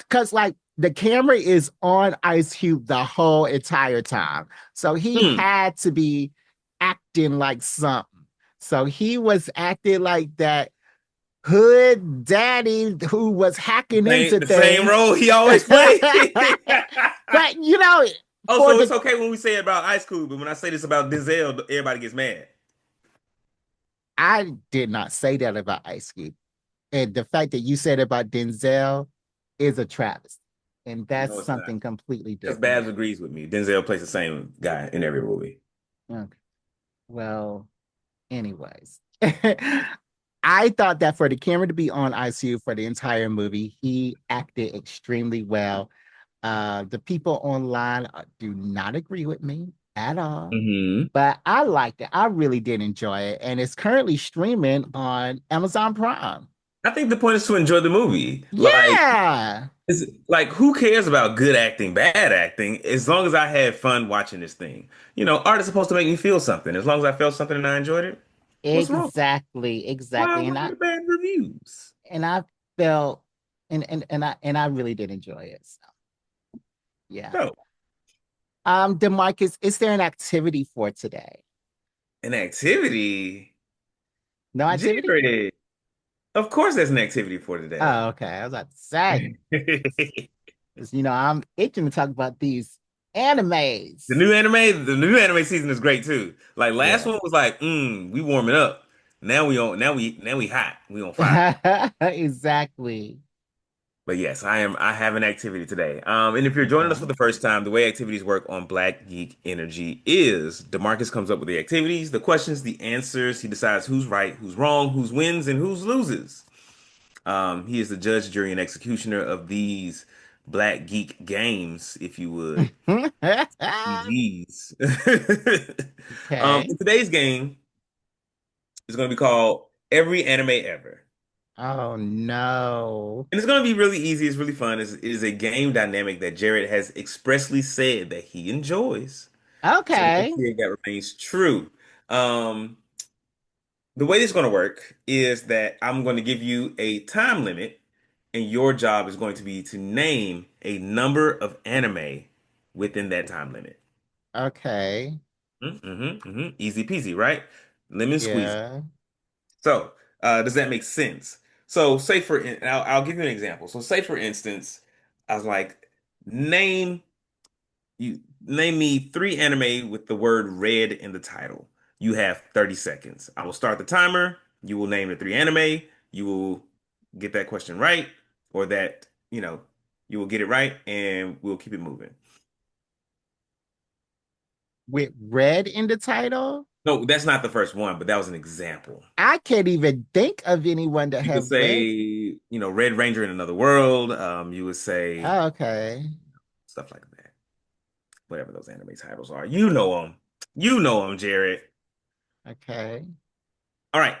Speaker 1: because like the camera is on Ice Cube the whole entire time, so he
Speaker 2: Mm.
Speaker 1: had to be acting like something. So he was acting like that hood daddy who was hacking into
Speaker 2: The same
Speaker 1: things.
Speaker 2: role he always played.
Speaker 1: But
Speaker 2: Oh,
Speaker 1: for
Speaker 2: so it's
Speaker 1: the
Speaker 2: okay when we say it about Ice Cube, but when I say this about Denzel, everybody gets mad.
Speaker 1: I did not say that about Ice Cube. And the fact that you said about Denzel is a travesty. And that's
Speaker 2: No, it's not.
Speaker 1: something completely
Speaker 2: Because
Speaker 1: different.
Speaker 2: Babs agrees with me. Denzel plays the same guy in every movie.
Speaker 1: Okay. Well, anyways. I thought that for the camera to be on ICU for the entire movie, he acted extremely well. The people online do not agree with me at all,
Speaker 2: Hmm.
Speaker 1: but I liked it. I really did enjoy it, and it's currently streaming on Amazon Prime.
Speaker 2: I think the point is to enjoy the movie.
Speaker 1: Yeah,
Speaker 2: Who cares about good acting, bad acting, as long as I had fun watching this thing? Art is supposed to make me feel something. As long as I felt something and I enjoyed it, what's wrong?
Speaker 1: exactly,
Speaker 2: Why
Speaker 1: exactly.
Speaker 2: would
Speaker 1: And
Speaker 2: I
Speaker 1: I
Speaker 2: get bad reviews?
Speaker 1: and I felt and I really did enjoy it. So yeah.
Speaker 2: No,
Speaker 1: DeMarcus, is there an activity for today?
Speaker 2: an activity.
Speaker 1: No activity?
Speaker 2: Jared. Of course, there's an activity for today.
Speaker 1: Oh, okay. I was about to say, because I'm itching to talk about these animes.
Speaker 2: The new anime season is great too. Like last
Speaker 1: Yeah.
Speaker 2: one was like, we warming up. Now we hot. We on fire.
Speaker 1: Exactly.
Speaker 2: But yes, I have an activity today. And if you're joining us for
Speaker 1: Okay.
Speaker 2: the first time, the way activities work on Black Geek Energy is DeMarcus comes up with the activities, the questions, the answers. He decides who's right, who's wrong, who's wins, and who's loses. He is the judge, jury, and executioner of these Black Geek games, if you would. GGs.
Speaker 1: Okay.
Speaker 2: In today's game is going to be called Every Anime Ever.
Speaker 1: Oh no.
Speaker 2: And it's going to be really easy. It's really fun. It is a game dynamic that Jared has expressly said that he enjoys. So let's
Speaker 1: Okay.
Speaker 2: see if that remains true. Um, the way this is going to work is that I'm going to give you a time limit, and your job is going to be to name a number of anime within that time limit.
Speaker 1: Okay.
Speaker 2: Easy peasy, right? Lemon squeezy.
Speaker 1: Yeah.
Speaker 2: So, does that make sense? So, I'll give you an example. So, say for instance, I was like, name name me three anime with the word red in the title. You have 30 seconds. I will start the timer. You will name the three anime. You will get that question right, or you will get it right, and we'll keep it moving.
Speaker 1: With red in the title?
Speaker 2: No, that's not the first one, but that was an example.
Speaker 1: I can't even think of anyone that
Speaker 2: You could
Speaker 1: have
Speaker 2: say,
Speaker 1: red.
Speaker 2: Red Ranger in Another World. You would say
Speaker 1: Oh, okay.
Speaker 2: stuff like that. Whatever those anime titles are. You know them. You know them, Jared.
Speaker 1: Okay.
Speaker 2: All right.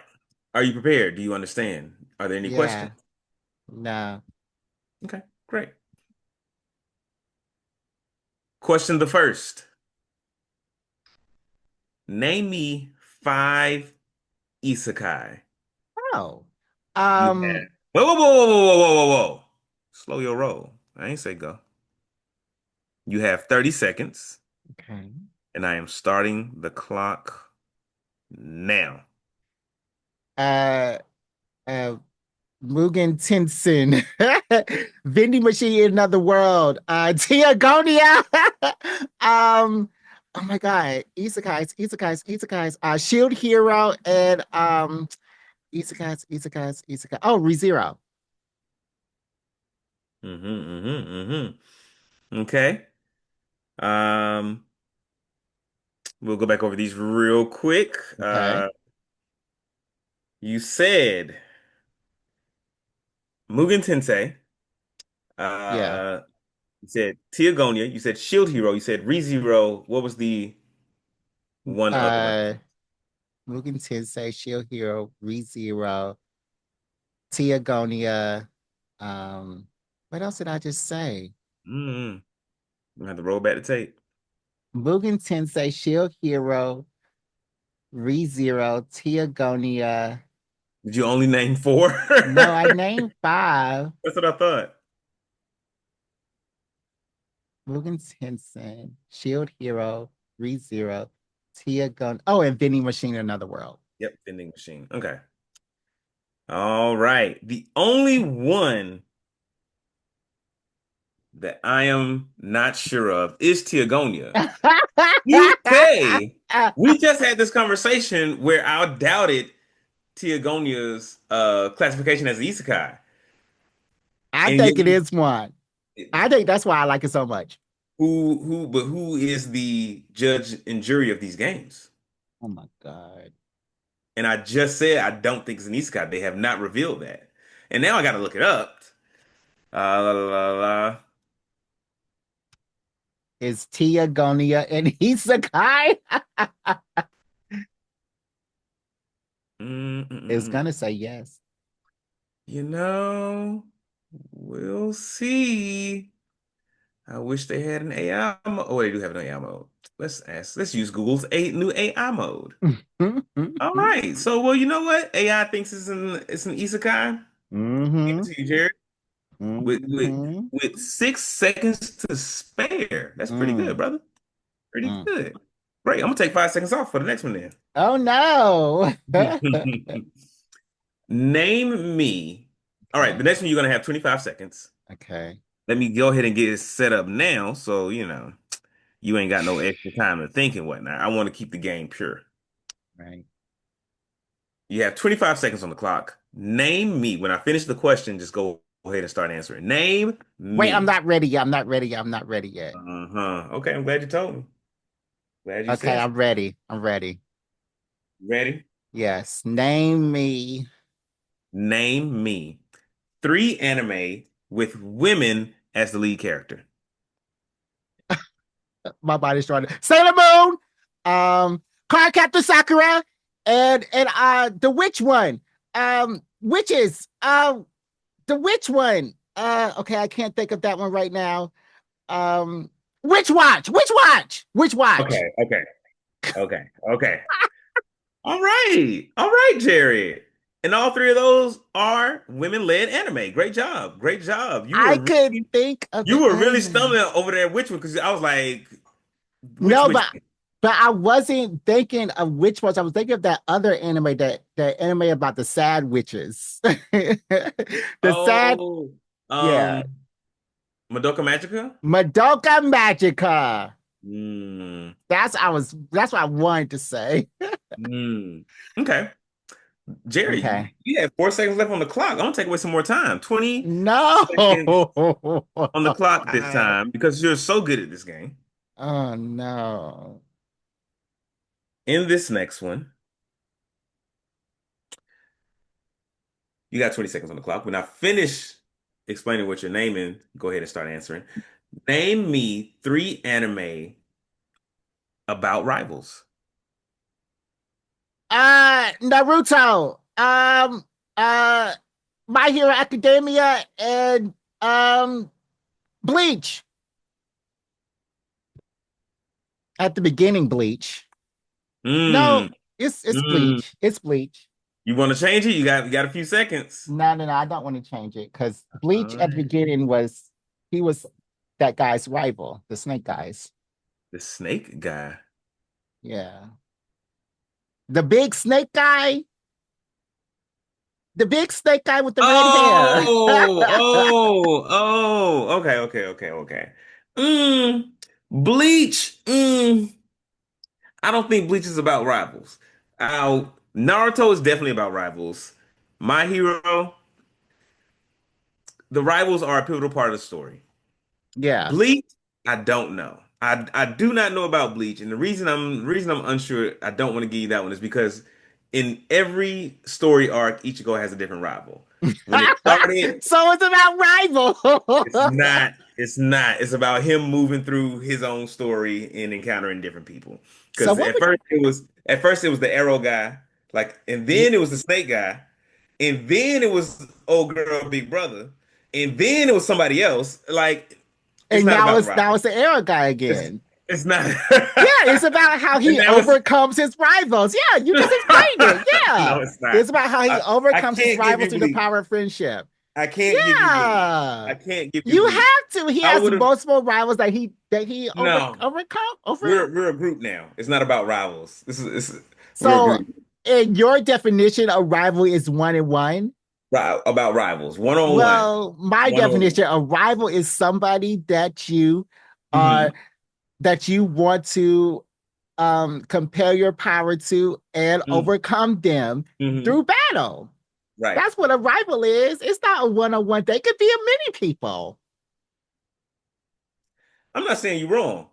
Speaker 2: Are you prepared? Do you understand? Are there any questions?
Speaker 1: Yeah. No.
Speaker 2: Okay, great. Question the first. Name me five isekai.
Speaker 1: Oh.
Speaker 2: You have.
Speaker 1: Um,
Speaker 2: Whoa, whoa, whoa, whoa, whoa, whoa, whoa, whoa. Slow your roll. I ain't say go. You have 30 seconds,
Speaker 1: okay.
Speaker 2: and I am starting the clock now.
Speaker 1: Uh uh Mugen Tensen. Vending Machine in Another World. Teagonia. um Oh my God. Isekais. Shield Hero and Isekai. Oh, ReZero.
Speaker 2: Okay. Um, we'll go back over these real quick.
Speaker 1: Okay.
Speaker 2: You said Mugen Tensei.
Speaker 1: Yeah.
Speaker 2: Uh, you said Teagonia. You said Shield Hero. You said ReZero. What was the one other one?
Speaker 1: Uh Mugen Tensei, Shield Hero, ReZero, Teagonia. Um, what else did I just say?
Speaker 2: Mm-hmm. We have to roll back the tape.
Speaker 1: Mugen Tensei, Shield Hero, ReZero, Teagonia.
Speaker 2: Did you only name four?
Speaker 1: No, I named five.
Speaker 2: That's what I thought.
Speaker 1: Mugen Tensei, Shield Hero, ReZero, Teagonia. Oh, and Vending Machine in Another World.
Speaker 2: Yep, vending machine. Okay. All right. The only one that I am not sure of is Teagonia. UK. We just had this conversation where I doubted Teagonia's classification as an isekai.
Speaker 1: I
Speaker 2: And yet
Speaker 1: think it is one. I think that's why I like it so much.
Speaker 2: who is the judge and jury of these games?
Speaker 1: Oh my God.
Speaker 2: And I just said I don't think it's an isekai. They have not revealed that. And now I got to look it up. La, la, la.
Speaker 1: Is Teagonia and Isekai? It's
Speaker 2: Mm.
Speaker 1: gonna say yes.
Speaker 2: You know, we'll see. I wish they had an AI mode. Oh, they do have an AI mode. Let's ask. Let's use Google's new AI mode. All right. So, well, you know what? AI thinks it's an isekai. Give it
Speaker 1: Mm-hmm.
Speaker 2: to you, Jared. With with
Speaker 1: Mm-hmm.
Speaker 2: with 6 seconds to spare. That's pretty good,
Speaker 1: Mm,
Speaker 2: brother. Pretty
Speaker 1: mm.
Speaker 2: good. Great. I'm gonna take 5 seconds off for the next one then.
Speaker 1: Oh no.
Speaker 2: Name me. All right, the
Speaker 1: Okay.
Speaker 2: next one you're gonna have 25 seconds.
Speaker 1: Okay.
Speaker 2: Let me go ahead and get it set up now, so you ain't got no extra time to think and whatnot. I want to keep the game pure.
Speaker 1: Right.
Speaker 2: You have 25 seconds on the clock. Name me. When I finish the question, just go ahead and start answering. Name
Speaker 1: Wait, I'm
Speaker 2: me.
Speaker 1: not ready yet. I'm not ready yet. I'm not ready yet.
Speaker 2: Uh-huh. Okay, I'm glad you told me. Glad you
Speaker 1: Okay,
Speaker 2: said so.
Speaker 1: I'm ready. I'm ready.
Speaker 2: Ready?
Speaker 1: Yes. Name me.
Speaker 2: Name me three anime with women as the lead character.
Speaker 1: My body's trying to Sailor Moon, Card Captor Sakura, and the witch one. Witches. The witch one. Okay, I can't think of that one right now. Um, Witch Watch.
Speaker 2: Okay, okay, okay. All right, Jerry. And all three of those are women-led anime. Great job, great job.
Speaker 1: I could think of
Speaker 2: You
Speaker 1: the
Speaker 2: were
Speaker 1: other
Speaker 2: really
Speaker 1: one.
Speaker 2: stumbling over there. Which one? Because I was like,
Speaker 1: No,
Speaker 2: which?
Speaker 1: but I wasn't thinking of Witch Watch. I was thinking of that other anime, that anime about the sad witches. The sad,
Speaker 2: Oh,
Speaker 1: yeah.
Speaker 2: Madoka Magica.
Speaker 1: Madoka Magica.
Speaker 2: Hmm.
Speaker 1: That's what I wanted to say.
Speaker 2: Hmm. Okay, Jerry,
Speaker 1: Okay.
Speaker 2: you have 4 seconds left on the clock. I'm gonna take away some more time. 20 seconds
Speaker 1: No.
Speaker 2: on the clock this time because you're so good at this game.
Speaker 1: Oh no.
Speaker 2: In this next one, you got 20 seconds on the clock. When I finish explaining what you're naming, go ahead and start answering. Name me three anime about rivals.
Speaker 1: Naruto. Uh My Hero Academia and Bleach. At the beginning, Bleach. No,
Speaker 2: Mm,
Speaker 1: it's
Speaker 2: mm.
Speaker 1: Bleach. It's Bleach.
Speaker 2: You want to change it? You got a few seconds.
Speaker 1: No. I don't want to change it because Bleach
Speaker 2: All
Speaker 1: at the
Speaker 2: right.
Speaker 1: beginning was he was that guy's rival, the Snake guys.
Speaker 2: The snake guy.
Speaker 1: Yeah. The big snake guy, the big snake guy with the red hair.
Speaker 2: Okay. Bleach. I don't think Bleach is about rivals. Naruto is definitely about rivals. My Hero, the rivals are a pivotal part of the story.
Speaker 1: Yeah.
Speaker 2: Bleach, I don't know. I do not know about Bleach, and the reason I'm unsure, I don't want to give you that one is because in every story arc, Ichigo has a different rival. When it started,
Speaker 1: So it's about
Speaker 2: it's
Speaker 1: rival.
Speaker 2: not. It's not. It's about him moving through his own story and encountering different people.
Speaker 1: So
Speaker 2: Because
Speaker 1: what would
Speaker 2: at first it was the arrow guy, like, and
Speaker 1: you,
Speaker 2: then it was the snake guy, and then it was old girl, big brother, and then it was somebody else. Like, it's
Speaker 1: and
Speaker 2: not
Speaker 1: now
Speaker 2: about
Speaker 1: it's
Speaker 2: rivals.
Speaker 1: the arrow guy
Speaker 2: It's
Speaker 1: again.
Speaker 2: it's not.
Speaker 1: Yeah, it's about how
Speaker 2: And
Speaker 1: he
Speaker 2: now it's
Speaker 1: overcomes his rivals. Yeah, you just explained it. Yeah.
Speaker 2: no, it's not.
Speaker 1: It's about how he
Speaker 2: I
Speaker 1: overcomes his
Speaker 2: can't give
Speaker 1: rivals
Speaker 2: you
Speaker 1: through the
Speaker 2: Bleach.
Speaker 1: power of friendship.
Speaker 2: I can't give you Bleach.
Speaker 1: Yeah.
Speaker 2: I can't give you
Speaker 1: You
Speaker 2: Bleach.
Speaker 1: have to. He
Speaker 2: I
Speaker 1: has
Speaker 2: would have.
Speaker 1: multiple rivals that he
Speaker 2: No,
Speaker 1: overcome over.
Speaker 2: we're a group now. It's not about rivals. We're a
Speaker 1: So
Speaker 2: group.
Speaker 1: in your definition, a rival is one and one.
Speaker 2: About rivals, one on one,
Speaker 1: Well, my
Speaker 2: one on
Speaker 1: definition, a rival is somebody that you are
Speaker 2: one.
Speaker 1: that you want to compare your power to and
Speaker 2: Hmm.
Speaker 1: overcome them
Speaker 2: Hmm.
Speaker 1: through battle.
Speaker 2: Right.
Speaker 1: That's what a rival is. It's not a one-on-one. They could be a many people.
Speaker 2: I'm not saying you're wrong,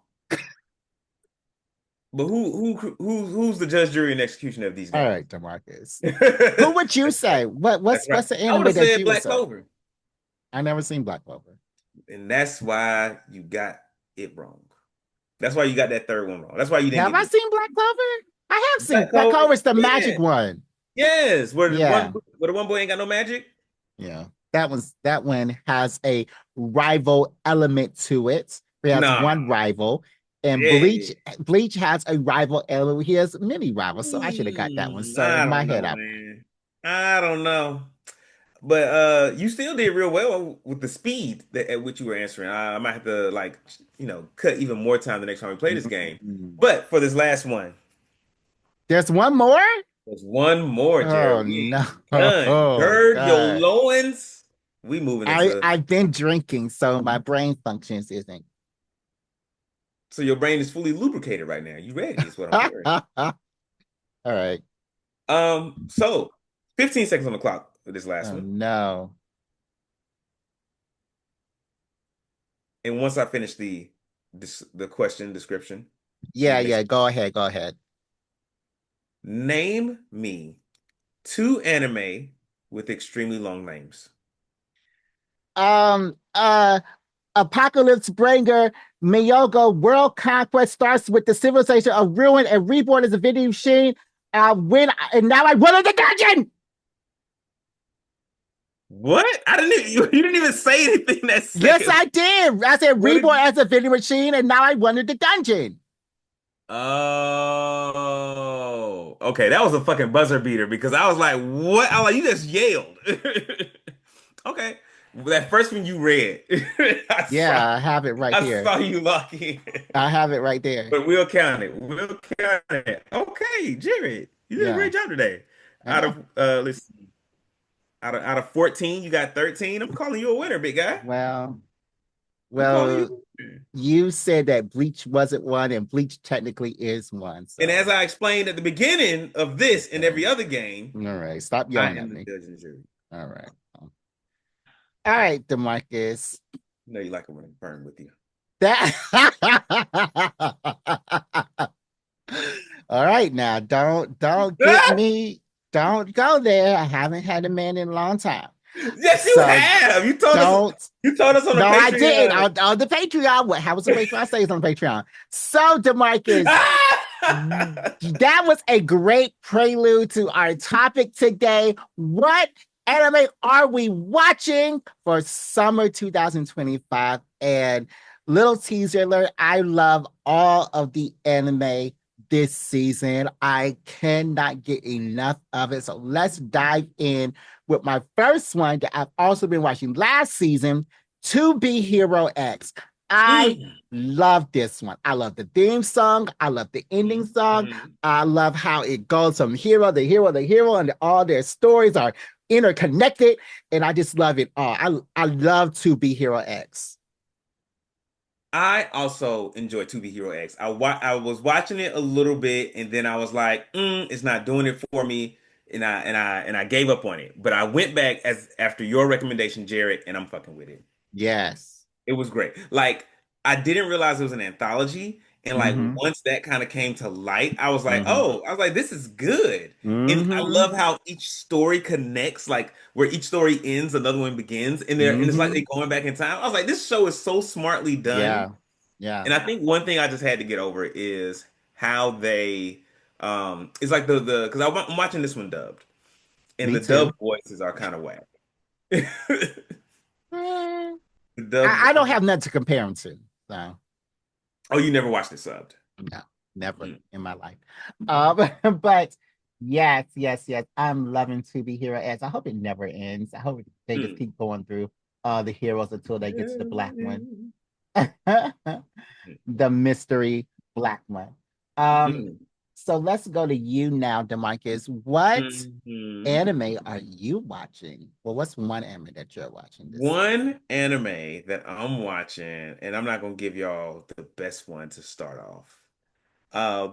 Speaker 2: but who's the judge, jury, and executioner of these
Speaker 1: All
Speaker 2: guys?
Speaker 1: right, Demarcus. Who would you
Speaker 2: That's right.
Speaker 1: say? What
Speaker 2: That's right.
Speaker 1: what's the
Speaker 2: I would
Speaker 1: anime
Speaker 2: have
Speaker 1: that
Speaker 2: said
Speaker 1: you would
Speaker 2: Black
Speaker 1: say?
Speaker 2: Clover,
Speaker 1: I never seen Black Clover.
Speaker 2: and that's why you got it wrong. That's why you got that third one wrong. That's why you didn't
Speaker 1: Have
Speaker 2: get
Speaker 1: I
Speaker 2: me.
Speaker 1: seen Black Clover? I have seen
Speaker 2: Black
Speaker 1: Black
Speaker 2: Clover,
Speaker 1: Clover is the
Speaker 2: yeah,
Speaker 1: magic one.
Speaker 2: yes.
Speaker 1: Yeah,
Speaker 2: Where the one boy ain't got no magic.
Speaker 1: yeah. That one has a rival element to it. He has
Speaker 2: Nah,
Speaker 1: one rival. And
Speaker 2: yeah.
Speaker 1: Bleach has a rival element. He has many rivals. So I should have got that one. So
Speaker 2: I
Speaker 1: my
Speaker 2: don't
Speaker 1: head
Speaker 2: know,
Speaker 1: up.
Speaker 2: man. I don't know. But you still did real well with the speed at which you were answering. I might have to, like, cut even more time the next time we play this game.
Speaker 1: Mm.
Speaker 2: But for this last one,
Speaker 1: There's one more?
Speaker 2: there's one more,
Speaker 1: Oh
Speaker 2: Jared. We
Speaker 1: no.
Speaker 2: ain't done.
Speaker 1: Oh
Speaker 2: Gird your
Speaker 1: God.
Speaker 2: loins. We moving into
Speaker 1: I've been drinking, so my brain functions isn't.
Speaker 2: so your brain is fully lubricated right now. You ready, is what I'm hearing.
Speaker 1: All right.
Speaker 2: So 15 seconds on the clock for this last
Speaker 1: Oh
Speaker 2: one.
Speaker 1: no.
Speaker 2: And once I finish the question description, you
Speaker 1: Yeah,
Speaker 2: can
Speaker 1: yeah. Go ahead. Go ahead.
Speaker 2: name me two anime with extremely long names.
Speaker 1: Um uh Apocalypse Bringer, Miyogo World Conquest starts with the civilization of ruin and reborn as a vending machine. And now I run in the dungeon.
Speaker 2: What? I didn't even, you didn't even say anything that
Speaker 1: Yes,
Speaker 2: second.
Speaker 1: I did. I said
Speaker 2: What did
Speaker 1: reborn
Speaker 2: you?
Speaker 1: as a vending machine, and now I run in the dungeon.
Speaker 2: Oh, okay. That was a fucking buzzer beater because I was like, what? I was like, you just yelled. Okay. That first one you read, I saw,
Speaker 1: Yeah, I have it right
Speaker 2: I
Speaker 1: here.
Speaker 2: saw you lock in.
Speaker 1: I have it right there.
Speaker 2: But we'll count it. We'll count it. Okay, Jared, you did a
Speaker 1: Yeah,
Speaker 2: great job today.
Speaker 1: I
Speaker 2: Out
Speaker 1: know.
Speaker 2: of let's see, out of 14, you got 13. I'm calling you a winner, big guy.
Speaker 1: Well,
Speaker 2: I'm calling you
Speaker 1: well,
Speaker 2: a winner.
Speaker 1: you said that Bleach wasn't one, and Bleach technically is one.
Speaker 2: And as
Speaker 1: So,
Speaker 2: I explained at the beginning of this and
Speaker 1: okay.
Speaker 2: every other game,
Speaker 1: All right. Stop
Speaker 2: I
Speaker 1: yelling
Speaker 2: am
Speaker 1: at
Speaker 2: the
Speaker 1: me.
Speaker 2: judge and jury.
Speaker 1: All right. All right, Demarcus.
Speaker 2: You know you like a running burn with you.
Speaker 1: That all right now. Don't get me. Don't go there. I haven't had a man in a long time.
Speaker 2: Yes, you
Speaker 1: So
Speaker 2: have.
Speaker 1: don't.
Speaker 2: You told us on the
Speaker 1: No, I didn't.
Speaker 2: Patreon.
Speaker 1: On the Patreon. What? How was the Patreon? Say it's on the Patreon. So, Demarcus, that was a great prelude to our topic today. What anime are we watching for summer 2025? And little teaser alert, I love all of the anime this season. I cannot get enough of it. So let's dive in with my first one that I've also been watching last season, To Be Hero X. I
Speaker 2: Mm.
Speaker 1: love this one. I love the theme song. I love the ending song.
Speaker 2: Mhm.
Speaker 1: I love how it goes from hero to hero to hero, and all their stories are interconnected. And I just love it all. I love To Be Hero X.
Speaker 2: I also enjoy To Be Hero X. I was watching it a little bit, and then I was like, it's not doing it for me, and I gave up on it. But I went back as after your recommendation, Jared, and I'm fucking with it.
Speaker 1: Yes.
Speaker 2: It was great. Like I didn't realize it was an anthology, and like
Speaker 1: Mm-hmm.
Speaker 2: once that kind of came to light, I was like,
Speaker 1: Mm-hmm.
Speaker 2: oh, I was like, this is good. And I
Speaker 1: Mm-hmm.
Speaker 2: love how each story connects, like where each story ends, another one begins, and it's like
Speaker 1: Mm-hmm.
Speaker 2: they going back in time. I was like, this show is so smartly done.
Speaker 1: Yeah. Yeah.
Speaker 2: And I think one thing I just had to get over is how they it's like the because I'm watching this one dubbed, and
Speaker 1: Me
Speaker 2: the dub
Speaker 1: too.
Speaker 2: voices are kind of whack.
Speaker 1: Mm,
Speaker 2: The dub
Speaker 1: I don't have nothing to compare them to. So
Speaker 2: Oh, you never watched it subbed.
Speaker 1: no, never
Speaker 2: Mm.
Speaker 1: in my life. But yes, yes, yes. I'm loving To Be Hero as I hope it never ends. I hope they just
Speaker 2: Mm.
Speaker 1: keep going through the heroes until they get to the black one. The mystery black one. Um,
Speaker 2: Mm.
Speaker 1: so let's go to you now, Demarcus. What
Speaker 2: Mhm.
Speaker 1: anime are you watching? Well, what's one anime that you're watching this season?
Speaker 2: One anime that I'm watching, and I'm not gonna give y'all the best one to start off. Uh,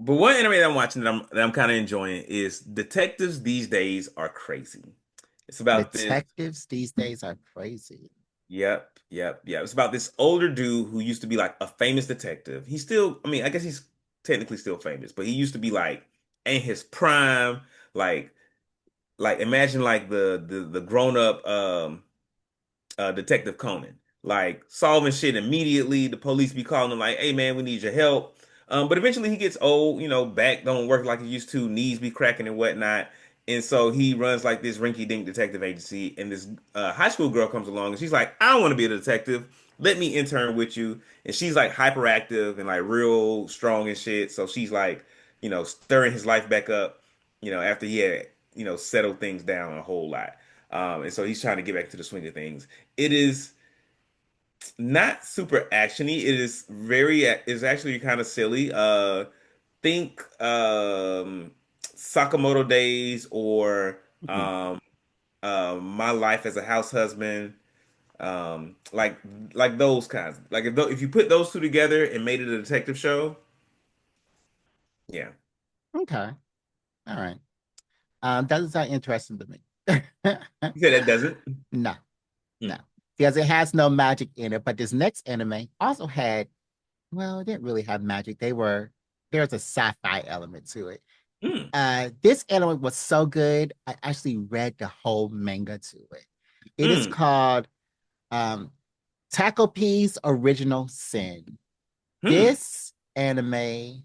Speaker 2: but one anime that I'm watching that I'm kind of enjoying is Detectives These Days Are Crazy. It's about this.
Speaker 1: Detectives these days are crazy.
Speaker 2: Yep, yep, yep. It's about this older dude who used to be like a famous detective. He's still, I mean, I guess he's technically still famous, but he used to be like in his prime, like imagine like the grown up Detective Conan, like solving shit immediately. The police be calling him like, "Hey man, we need your help." But eventually he gets old, back don't work like he used to, knees be cracking and whatnot. And so he runs like this rinky-dink detective agency, and this high school girl comes along, and she's like, "I want to be a detective. Let me intern with you." And she's like hyperactive and like real strong and shit. So she's like, stirring his life back up, after he had, settled things down a whole lot. And so he's trying to get back to the swing of things. It is not super actiony. It is is actually kind of silly. Think Sakamoto Days or
Speaker 1: Mhm.
Speaker 2: um, My Life as a House Husband. Like those kinds. Like if you put those two together and made it a detective show, yeah.
Speaker 1: Okay. All right. Doesn't sound interesting to me.
Speaker 2: You said that doesn't.
Speaker 1: No, no.
Speaker 2: Mm.
Speaker 1: Because it has no magic in it. But this next anime also had, well, it didn't really have magic. There's a sci-fi element to it.
Speaker 2: Mm.
Speaker 1: This anime was so good. I actually read the whole manga to it. It is
Speaker 2: Mm.
Speaker 1: called um Takopi's Original Sin.
Speaker 2: Mm.
Speaker 1: This anime,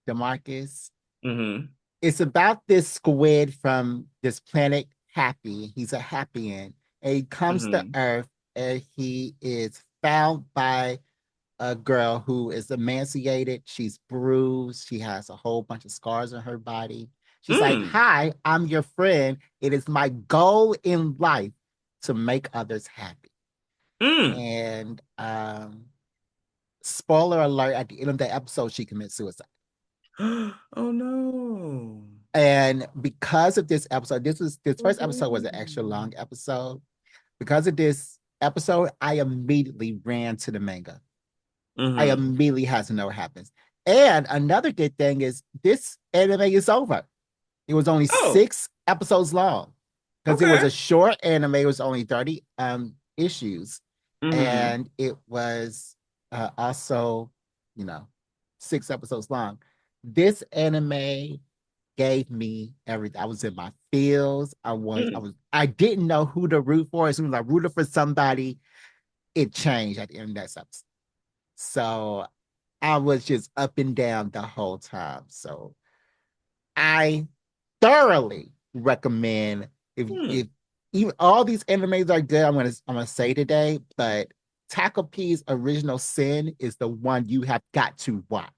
Speaker 1: Demarcus,
Speaker 2: Mm-hmm.
Speaker 1: it's about this squid from this planet Happy. He's a Happian. And he comes to
Speaker 2: Mm-hmm.
Speaker 1: Earth and he is found by a girl who is emaciated. She's bruised. She has a whole bunch of scars on her body. She's like,
Speaker 2: Mm.
Speaker 1: "Hi, I'm your friend. It is my goal in life to make others happy."
Speaker 2: Mm.
Speaker 1: And spoiler alert, at the end of the episode, she commits suicide.
Speaker 2: Oh no.
Speaker 1: And because of this episode, this first episode was an extra long episode. Because of this episode, I immediately ran to the manga. I
Speaker 2: Mm-hmm.
Speaker 1: immediately had to know what happens. And another good thing is this anime is over. It was only
Speaker 2: Oh,
Speaker 1: 6 episodes long because it was
Speaker 2: okay.
Speaker 1: a short anime. It was only 30 issues.
Speaker 2: Mm-hmm.
Speaker 1: And it was also, you know, 6 episodes long. This anime gave me everything. I was in my feels.
Speaker 2: Mm.
Speaker 1: I didn't know who to root for. As soon as I rooted for somebody, it changed at the end of that episode. So I was just up and down the whole time. So I thoroughly recommend
Speaker 2: Mm.
Speaker 1: if even all these animes are good, I'm gonna say today, but Taco P's Original Sin is the one you have got to watch.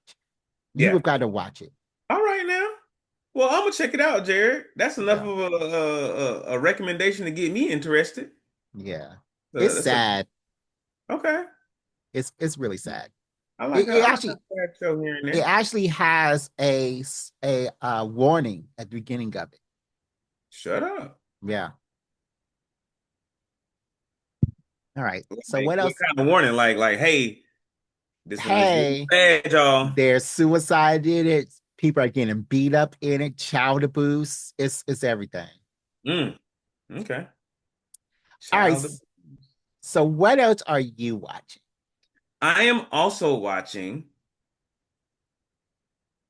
Speaker 1: You
Speaker 2: Yeah.
Speaker 1: have got to watch it.
Speaker 2: All right now. Well, I'm gonna check it out, Jared. That's enough
Speaker 1: Yeah,
Speaker 2: of a recommendation to get me interested.
Speaker 1: yeah. It's
Speaker 2: That's a
Speaker 1: sad.
Speaker 2: okay.
Speaker 1: It's really sad.
Speaker 2: I like a sad show here and
Speaker 1: It
Speaker 2: there.
Speaker 1: actually has a warning at the beginning of it.
Speaker 2: Shut up.
Speaker 1: Yeah. All right. So
Speaker 2: Like,
Speaker 1: what
Speaker 2: what
Speaker 1: else?
Speaker 2: kind of warning? Like, hey, this one is getting
Speaker 1: Hey,
Speaker 2: bad, y'all.
Speaker 1: there's suicide in it. People are getting beat up in it. Child abuse. It's everything.
Speaker 2: Mm, okay.
Speaker 1: All right.
Speaker 2: Child.
Speaker 1: So what else are you watching?
Speaker 2: I am also watching.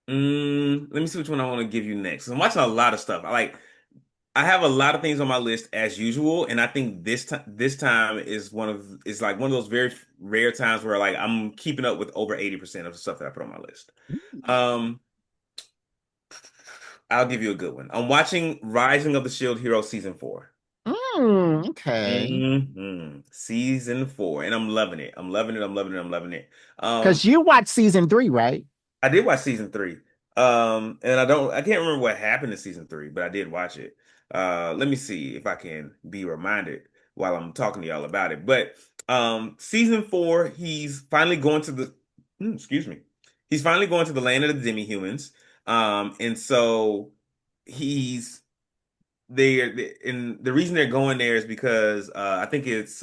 Speaker 2: Let me see which one I want to give you next. I'm watching a lot of stuff. I have a lot of things on my list as usual, and I think this time is like one of those very rare times where like I'm keeping up with over 80% of the stuff that I put on my list. Um, I'll give you a good one. I'm watching Rising of the Shield Hero season 4.
Speaker 1: Okay.
Speaker 2: Season 4, and I'm loving it. I'm loving it. I'm loving it. I'm loving it.
Speaker 1: Because
Speaker 2: Um,
Speaker 1: you watched season 3, right?
Speaker 2: I did watch season 3. And I can't remember what happened in season 3, but I did watch it. Let me see if I can be reminded while I'm talking to y'all about it. But season 4, he's finally going to the excuse me. He's finally going to the land of the demi-humans. And so he's and the reason they're going there is because I think it's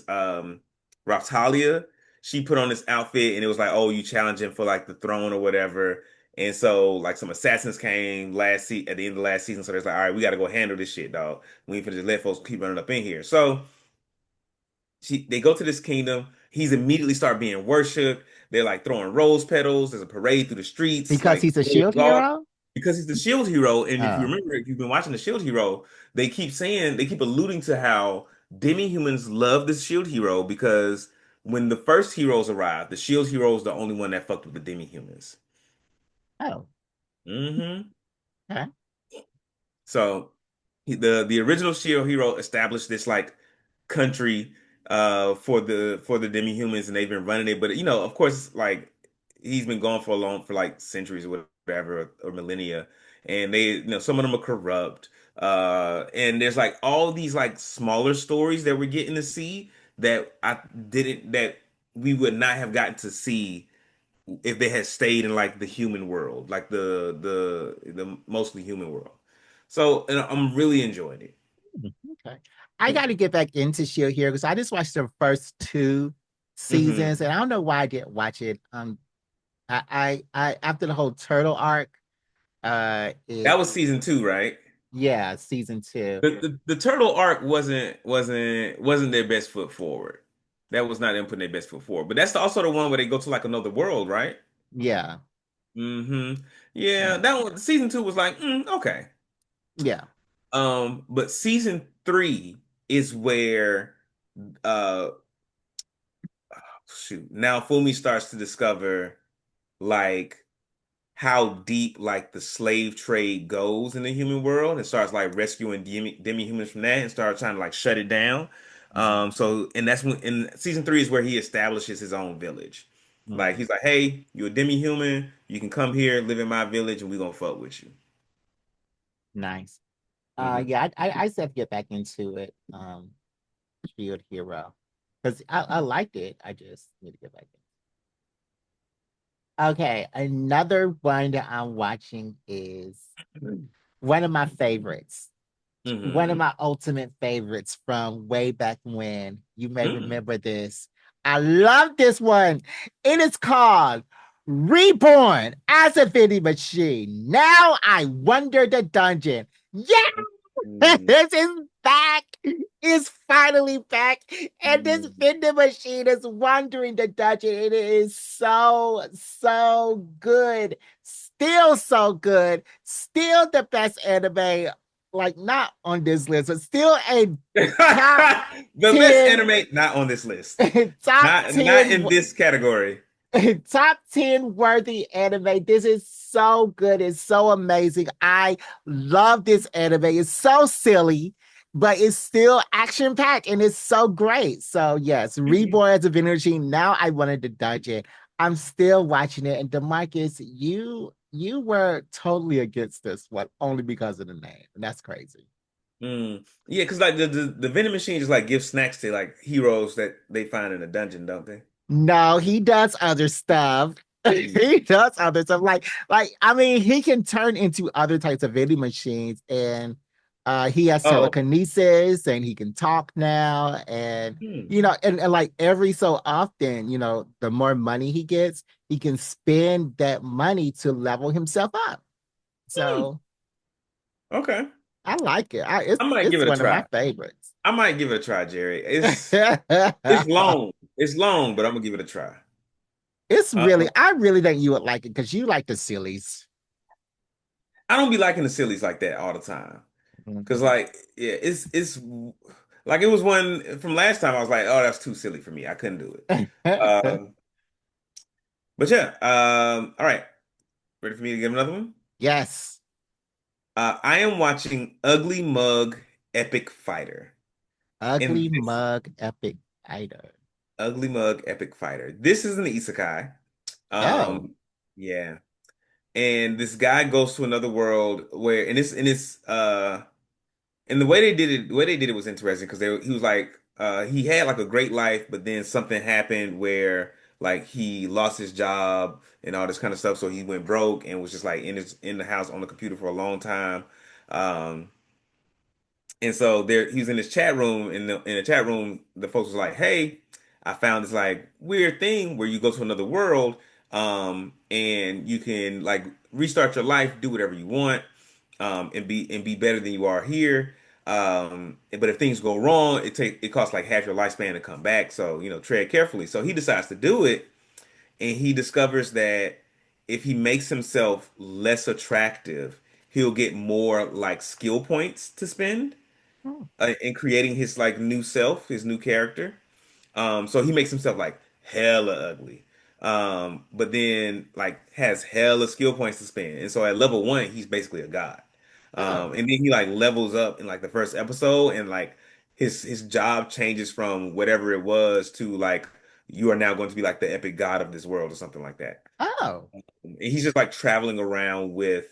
Speaker 2: Raptalia. She put on this outfit and it was like, oh, you challenging for like the throne or whatever. And so like some assassins came at the end of last season. So there's like, all right, we got to go handle this shit, dog. We ain't finna just let folks keep running up in here. So they go to this kingdom. He's immediately start being worshipped. They're like throwing rose petals. There's a parade through the streets,
Speaker 1: Because
Speaker 2: like
Speaker 1: he's a shield hero?
Speaker 2: because he's the shield hero. And if you
Speaker 1: Oh,
Speaker 2: remember, if you've been watching the shield hero, they keep alluding to how demi-humans love the shield hero because when the first heroes arrived, the shield hero is the only one that fucked with the demi-humans.
Speaker 1: oh,
Speaker 2: Hmm.
Speaker 1: okay.
Speaker 2: So the original Shield Hero established this like country for the demi-humans and they've been running it. But you know, of course, like he's been gone for like centuries or whatever or millennia. And some of them are corrupt. And there's like all these like smaller stories that we're getting to see that we would not have gotten to see if they had stayed in like the human world, like the mostly human world. So, and I'm really enjoying it.
Speaker 1: Okay. I got to get back into Shield Hero because I just watched the first two seasons
Speaker 2: Hmm.
Speaker 1: and I don't know why I didn't watch it. I after the whole turtle arc,
Speaker 2: That
Speaker 1: it
Speaker 2: was season 2, right?
Speaker 1: yeah, season two.
Speaker 2: The turtle arc wasn't their best foot forward. That was not them putting their best foot forward. But that's also the one where they go to like another world, right?
Speaker 1: Yeah,
Speaker 2: Hmm. Yeah,
Speaker 1: yeah,
Speaker 2: that one. Season 2 was like, okay.
Speaker 1: yeah.
Speaker 2: But season 3 is where uh shoot. Now Fumi starts to discover like how deep like the slave trade goes in the human world and starts like rescuing demi-humans from that and starts trying to like shut it down.
Speaker 1: Mhm,
Speaker 2: And that's when in season 3 is where he establishes his own village. Like
Speaker 1: mhm.
Speaker 2: he's like, hey, you're a demi-human, you can come here, live in my village, and we're gonna fuck with you.
Speaker 1: Nice.
Speaker 2: Hmm.
Speaker 1: Yeah, I said get back into it. Shield Hero because I liked it. I just need to get back in. Okay, another one that I'm watching is one of my favorites. One of
Speaker 2: Hmm.
Speaker 1: my ultimate favorites from way back when. You may
Speaker 2: Hmm.
Speaker 1: remember this. I love this one. It is called Reborn as a vending machine. Now I wonder the dungeon. Yeah, this is back. It's finally back. And this vending machine is wandering the dungeon. It is so, so good. Still so good. Still the best anime. Like, not on this list, but still a top
Speaker 2: The best
Speaker 1: 10,
Speaker 2: anime not on this list.
Speaker 1: top
Speaker 2: Not
Speaker 1: 10
Speaker 2: in this category.
Speaker 1: top 10 worthy anime. This is so good. It's so amazing. I love this anime. It's so silly, but it's still action packed and it's so great. So, yes,
Speaker 2: Mhm.
Speaker 1: Reborn as a vending machine. Now I wanted to dodge it. I'm still watching it. And Demarcus, you were totally against this one only because of the name. And that's crazy.
Speaker 2: Yeah, because like the vending machine just like gives snacks to like heroes that they find in a dungeon, don't they?
Speaker 1: No, he does other stuff. He does other stuff. Like I mean, he can turn into other types of vending machines, and He has
Speaker 2: Oh,
Speaker 1: telekinesis and he can talk now. And,
Speaker 2: hmm,
Speaker 1: and like every so often, the more money he gets, he can spend that money to level himself up.
Speaker 2: hmm.
Speaker 1: So
Speaker 2: Okay.
Speaker 1: I like it. It's
Speaker 2: I might give
Speaker 1: it's
Speaker 2: it a
Speaker 1: one of my
Speaker 2: try.
Speaker 1: favorites.
Speaker 2: I might give it a try, Jerry. It's long. It's long, but I'm gonna give it a try. Um,
Speaker 1: I really think you would like it because you like the sillies.
Speaker 2: I don't be liking the sillies like that all the time. Cause like, yeah, it's like it was one from last time. I was like, oh, that's too silly for me. I couldn't do it. But yeah, all right. Ready for me to give another one?
Speaker 1: Yes.
Speaker 2: I am watching Ugly Mug Epic Fighter. And
Speaker 1: Ugly
Speaker 2: this
Speaker 1: mug epic fighter.
Speaker 2: Ugly Mug Epic Fighter. This is an isekai.
Speaker 1: Oh.
Speaker 2: Um, yeah. And this guy goes to another world where and the way they did it was interesting because he was like he had like a great life, but then something happened where like he lost his job and all this kind of stuff, so he went broke and was just like in the house on the computer for a long time. Um, and so there, he was in this chat room. In the chat room, the folks was like, "Hey, I found this like weird thing where you go to another world, and you can like restart your life, do whatever you want, and be better than you are here. But if things go wrong, it costs like half your lifespan to come back. So tread carefully." So he decides to do it, and he discovers that if he makes himself less attractive, he'll get more like skill points to spend
Speaker 1: Hmm.
Speaker 2: in creating his like new self, his new character. So he makes himself like hella ugly. But then like has hella skill points to spend. And so at level one, he's basically a god.
Speaker 1: Oh.
Speaker 2: And then he like levels up in like the first episode and like his job changes from whatever it was to like you are now going to be like the epic god of this world or something like that.
Speaker 1: Oh.
Speaker 2: And he's just like traveling around with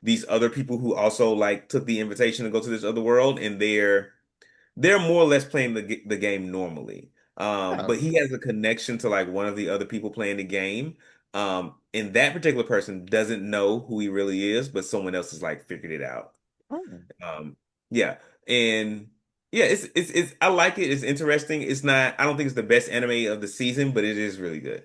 Speaker 2: these other people who also like took the invitation to go to this other world and they're more or less playing the game normally. But
Speaker 1: Oh.
Speaker 2: he has a connection to like one of the other people playing the game. And that particular person doesn't know who he really is, but someone else has like figured it out.
Speaker 1: Oh.
Speaker 2: Um, yeah. And yeah, it's I like it. It's interesting. It's not, I don't think it's the best anime of the season, but it is really good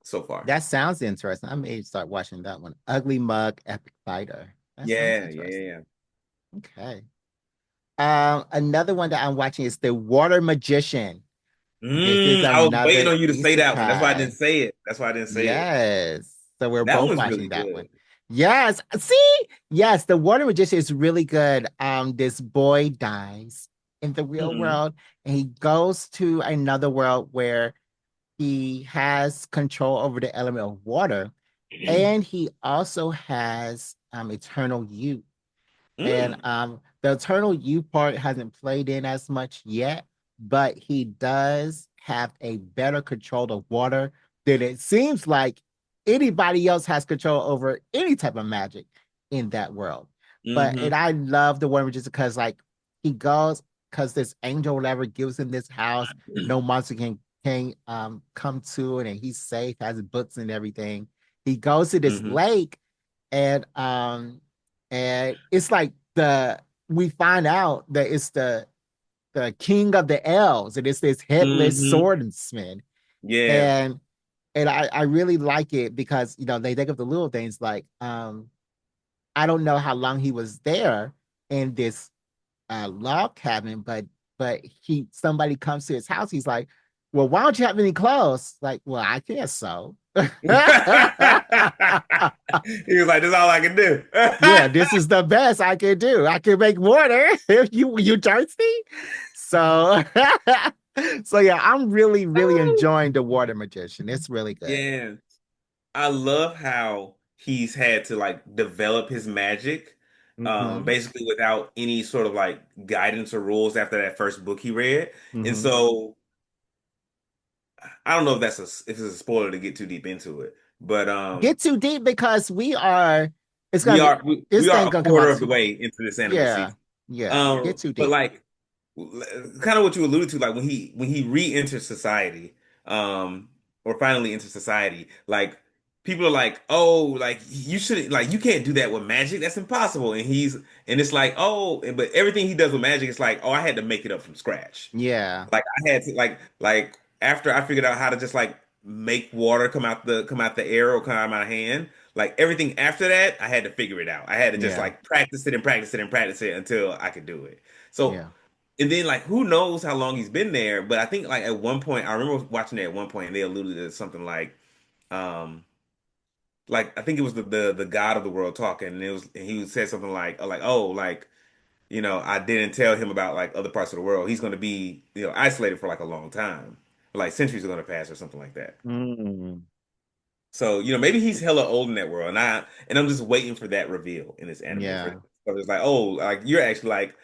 Speaker 2: so far.
Speaker 1: That sounds interesting. I may start watching that one. Ugly mug epic fighter. That sounds
Speaker 2: Yeah, yeah,
Speaker 1: interesting.
Speaker 2: yeah.
Speaker 1: Okay. Another one that I'm watching is The Water Magician. This is
Speaker 2: I was waiting
Speaker 1: another
Speaker 2: on you to say that one. That's why I didn't
Speaker 1: isekai.
Speaker 2: say it. That's why I didn't say it.
Speaker 1: Yes. So we're
Speaker 2: That
Speaker 1: both
Speaker 2: one's
Speaker 1: watching
Speaker 2: really
Speaker 1: that one.
Speaker 2: good.
Speaker 1: Yes. See? Yes, The Water Magician is really good. This boy dies in the real
Speaker 2: Hmm.
Speaker 1: world and he goes to another world where he has control over the element of water and he also has eternal youth. And
Speaker 2: Mm.
Speaker 1: the Eternal You part hasn't played in as much yet, but he does have a better control of water than it seems like anybody else has control over any type of magic in that world. But and
Speaker 2: Hmm.
Speaker 1: I love the one just because like he goes because this angel or whatever gives him this house, no monster can come to it, and he's safe, has books and everything. He goes to this
Speaker 2: Hmm.
Speaker 1: lake and it's like we find out that it's the king of the elves and it's this headless
Speaker 2: Hmm.
Speaker 1: swordsman
Speaker 2: Yeah.
Speaker 1: and I really like it because they think of the little things like I don't know how long he was there in this log cabin but he somebody comes to his house, he's like, well, why don't you have any clothes? Like, well, I guess so.
Speaker 2: He was like, "That's all I can do."
Speaker 1: Yeah, this is the best I can do. I can make water if you thirsty. So so yeah, I'm really enjoying the water magician. It's really good.
Speaker 2: Yeah. I love how he's had to like develop his magic,
Speaker 1: Hmm.
Speaker 2: basically without any sort of like guidance or rules after that first book he read. And
Speaker 1: Hmm.
Speaker 2: so I don't know if if it's a spoiler to get too deep into it, but
Speaker 1: Get too deep because it's
Speaker 2: we
Speaker 1: gonna be
Speaker 2: are we,
Speaker 1: this
Speaker 2: we are
Speaker 1: thing
Speaker 2: a
Speaker 1: gonna come
Speaker 2: quarter
Speaker 1: out
Speaker 2: of the
Speaker 1: too.
Speaker 2: way into this anime
Speaker 1: Yeah,
Speaker 2: season.
Speaker 1: yeah. Get too
Speaker 2: But
Speaker 1: deep.
Speaker 2: like kind of what you alluded to, like when he re-enters society, or finally enters society, like people are like, oh, like you should like you can't do that with magic. That's impossible. And it's like, oh, but everything he does with magic, it's like, oh, I had to make it up from scratch.
Speaker 1: Yeah.
Speaker 2: Like I had to like after I figured out how to just like make water come out the air or come out of my hand. Like everything after that, I had to figure it out. I had to just
Speaker 1: Yeah.
Speaker 2: like practice it and practice it and practice it until I could do it. So
Speaker 1: Yeah.
Speaker 2: and then like who knows how long he's been there, but I think like at one point I remember watching it at one point and they alluded to something um like I think it was the god of the world talking and it was and he said something like oh like you know, I didn't tell him about like other parts of the world. He's going to be, you know, isolated for like a long time. Like centuries are going to pass or something like that.
Speaker 1: Mm.
Speaker 2: So, you know, maybe he's hella old in that world. And I'm just waiting for that reveal in this anime for
Speaker 1: Yeah.
Speaker 2: so it's like, oh, like you're actually like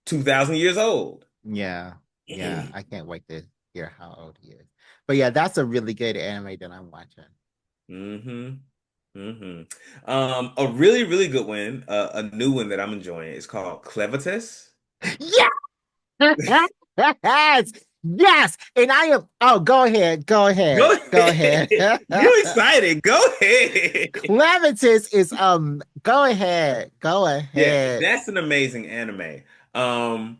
Speaker 2: 2000 years old.
Speaker 1: Yeah. Yeah. I can't wait to hear how old he is. But yeah, that's a really good anime that I'm watching.
Speaker 2: Mm-hmm. A really, really good one, a new one that I'm enjoying is called Clevitus.
Speaker 1: Yes! Yes! Yes! And I am, oh, go ahead. Go ahead.
Speaker 2: Go
Speaker 1: Go
Speaker 2: ahead.
Speaker 1: ahead.
Speaker 2: You excited. Go ahead.
Speaker 1: Clevitus is go ahead. Go
Speaker 2: Yeah,
Speaker 1: ahead.
Speaker 2: that's an amazing anime. Um,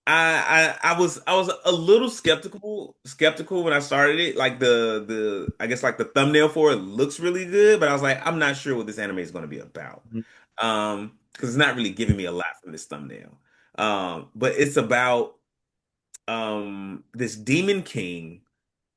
Speaker 2: I was a little skeptical when I started it. Like the I guess like the thumbnail for it looks really good, but I was like, I'm not sure what this anime is going to be about. Because it's not really giving me a lot from this thumbnail. But it's about this demon king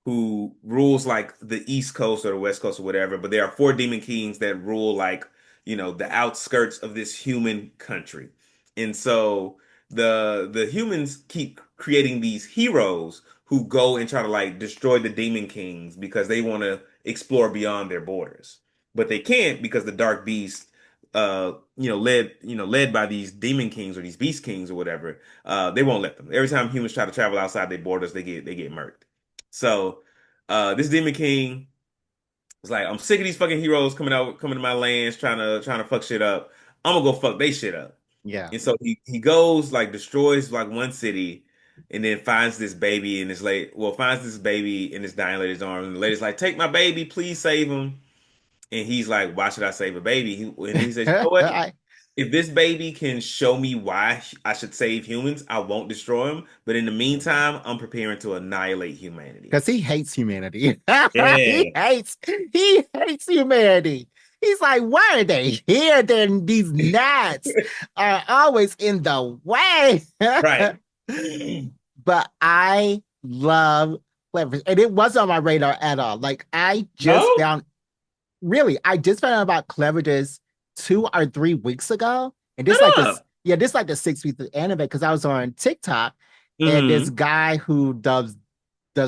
Speaker 2: who rules like the East Coast or the West Coast or whatever, but there are four demon kings that rule like, you know, the outskirts of this human country. And so the humans keep creating these heroes who go and try to like destroy the demon kings because they want to explore beyond their borders. But they can't because the dark beast led by these demon kings or these beast kings or whatever, they won't let them. Every time humans try to travel outside their borders, they get murked. So this Demon King was like, I'm sick of these fucking heroes coming to my lands, trying to fuck shit up. I'm gonna go fuck they shit up.
Speaker 1: Yeah.
Speaker 2: And so he goes like destroys like one city, and then finds this baby in this late well finds this baby in this dying lady's arms, and the lady's like, take my baby, please save him. And he's like, why should I save a baby? And he says, you know what?
Speaker 1: I,
Speaker 2: If this baby can show me why I should save humans, I won't destroy them. But in the meantime, I'm preparing to annihilate humanity.
Speaker 1: because he hates humanity. he
Speaker 2: Yeah,
Speaker 1: hates he hates humanity. He's like, why are they here? Then these gnats are always in the way.
Speaker 2: right.
Speaker 1: But I love Clever, and it wasn't on my radar at all. Like
Speaker 2: No?
Speaker 1: I just found out about Cleverages 2 or 3 weeks ago, and
Speaker 2: Shut
Speaker 1: this like this,
Speaker 2: up.
Speaker 1: yeah, this like the 6 week anime because I was on TikTok, and this
Speaker 2: Hmm.
Speaker 1: guy who does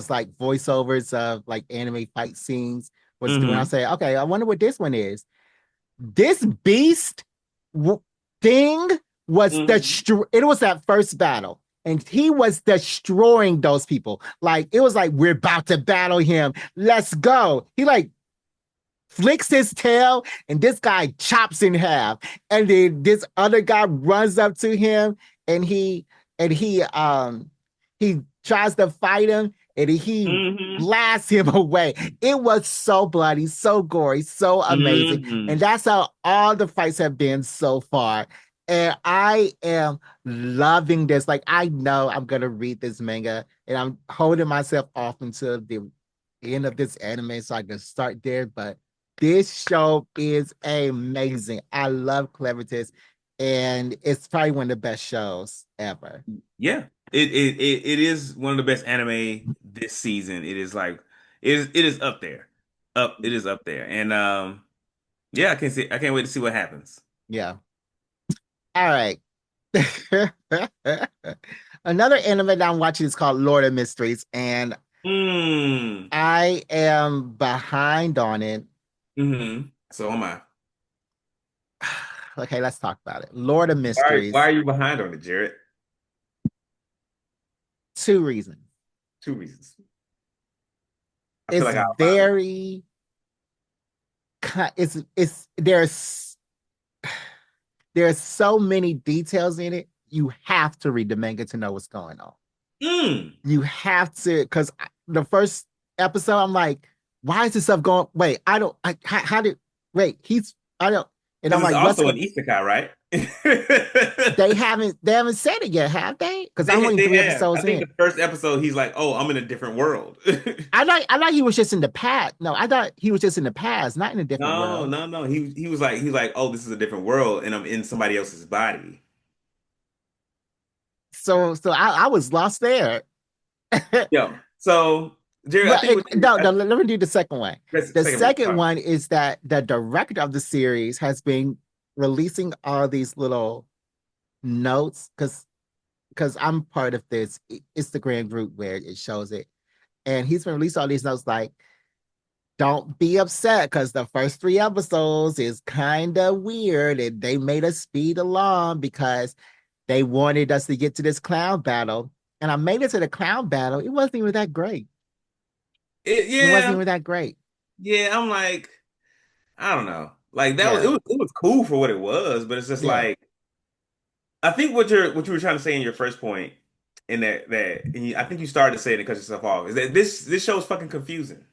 Speaker 1: like voiceovers of like anime fight scenes was doing. I
Speaker 2: Hmm.
Speaker 1: say, okay, I wonder what this one is. This beast w- thing was
Speaker 2: Hmm.
Speaker 1: it was that first battle. And he was destroying those people. Like it was like we're about to battle him. Let's go. He like flicks his tail and this guy chops in half. And then this other guy runs up to him and he tries to fight him and he
Speaker 2: Hmm.
Speaker 1: blasts him away. It was so bloody, so gory, so amazing. And
Speaker 2: Hmm.
Speaker 1: that's how all the fights have been so far. And I am loving this. Like I know I'm gonna read this manga and I'm holding myself off until the end of this anime so I can start there. But this show is amazing. I love Clevitus, and it's probably one of the best shows ever.
Speaker 2: Yeah. It is one of the best anime this season. It is like it is up there. It is up there. And yeah, I can't wait to see what happens.
Speaker 1: Yeah. All right. Another anime that I'm watching is called Lord of Mysteries, and
Speaker 2: Mm.
Speaker 1: I am behind on it.
Speaker 2: So am I.
Speaker 1: Okay, let's talk about it. Lord of
Speaker 2: Why
Speaker 1: Mysteries,
Speaker 2: are you behind on it, Jared?
Speaker 1: 2 reasons.
Speaker 2: Two reasons. I feel
Speaker 1: It's
Speaker 2: like I outlined
Speaker 1: very, it's there's so many details in it. You have to read the manga to know what's going on.
Speaker 2: it.
Speaker 1: You have to, because the first episode, I'm like, why is this stuff going? Wait, I don't. How did? Wait, he's. I don't. And I'm
Speaker 2: Because it's
Speaker 1: like, what's
Speaker 2: also
Speaker 1: going?
Speaker 2: an isekai, right?
Speaker 1: They haven't said it yet, have they? Because I'm only
Speaker 2: They
Speaker 1: three
Speaker 2: have. I
Speaker 1: episodes
Speaker 2: think
Speaker 1: in.
Speaker 2: the first episode he's like, "Oh, I'm in a different world."
Speaker 1: I thought he was just in the past. No, I thought he was just in the past, not in a different
Speaker 2: No,
Speaker 1: world.
Speaker 2: no, no. He was like, "Oh, this is a different world, and I'm in somebody else's body."
Speaker 1: So I was lost there.
Speaker 2: Yeah. So, Jerry, I
Speaker 1: But
Speaker 2: think
Speaker 1: no, let me do the second one. The
Speaker 2: second one.
Speaker 1: second one is that the director of the series has been releasing all these little notes because I'm part of this Instagram group where it shows it, and he's been releasing all these notes like, don't be upset because the first three episodes is kind of weird, and they made us speed along because they wanted us to get to this clown battle, and I made it to the clown battle. It wasn't even that great. It wasn't
Speaker 2: Yeah,
Speaker 1: even that great.
Speaker 2: yeah. I'm like, I don't know. Like that was
Speaker 1: Yeah,
Speaker 2: it was cool for what it was, but it's just
Speaker 1: yeah,
Speaker 2: like I think what you were trying to say in your first point, in I think you started to say it and cut yourself off, is that this show is fucking confusing.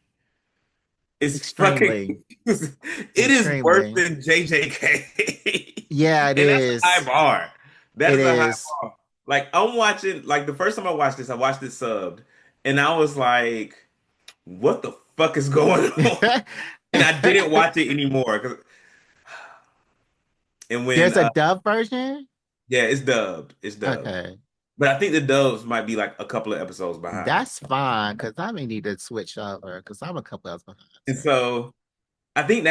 Speaker 2: It's fucking
Speaker 1: extremely,
Speaker 2: confusing. It is worse
Speaker 1: extremely.
Speaker 2: than JJK.
Speaker 1: Yeah, it
Speaker 2: And that's a high
Speaker 1: is.
Speaker 2: bar. That
Speaker 1: It
Speaker 2: is a high
Speaker 1: is.
Speaker 2: bar. Like I'm watching, like the first time I watched this, I watched it subbed, and I was like, what the fuck is going on? And I didn't watch it anymore. And when
Speaker 1: There's a dub version.
Speaker 2: yeah, it's dubbed. It's dubbed.
Speaker 1: Okay,
Speaker 2: But I think the dubs might be like a couple of episodes behind.
Speaker 1: that's fine because I may need to switch over because I'm a couple else behind.
Speaker 2: And
Speaker 1: So
Speaker 2: so I think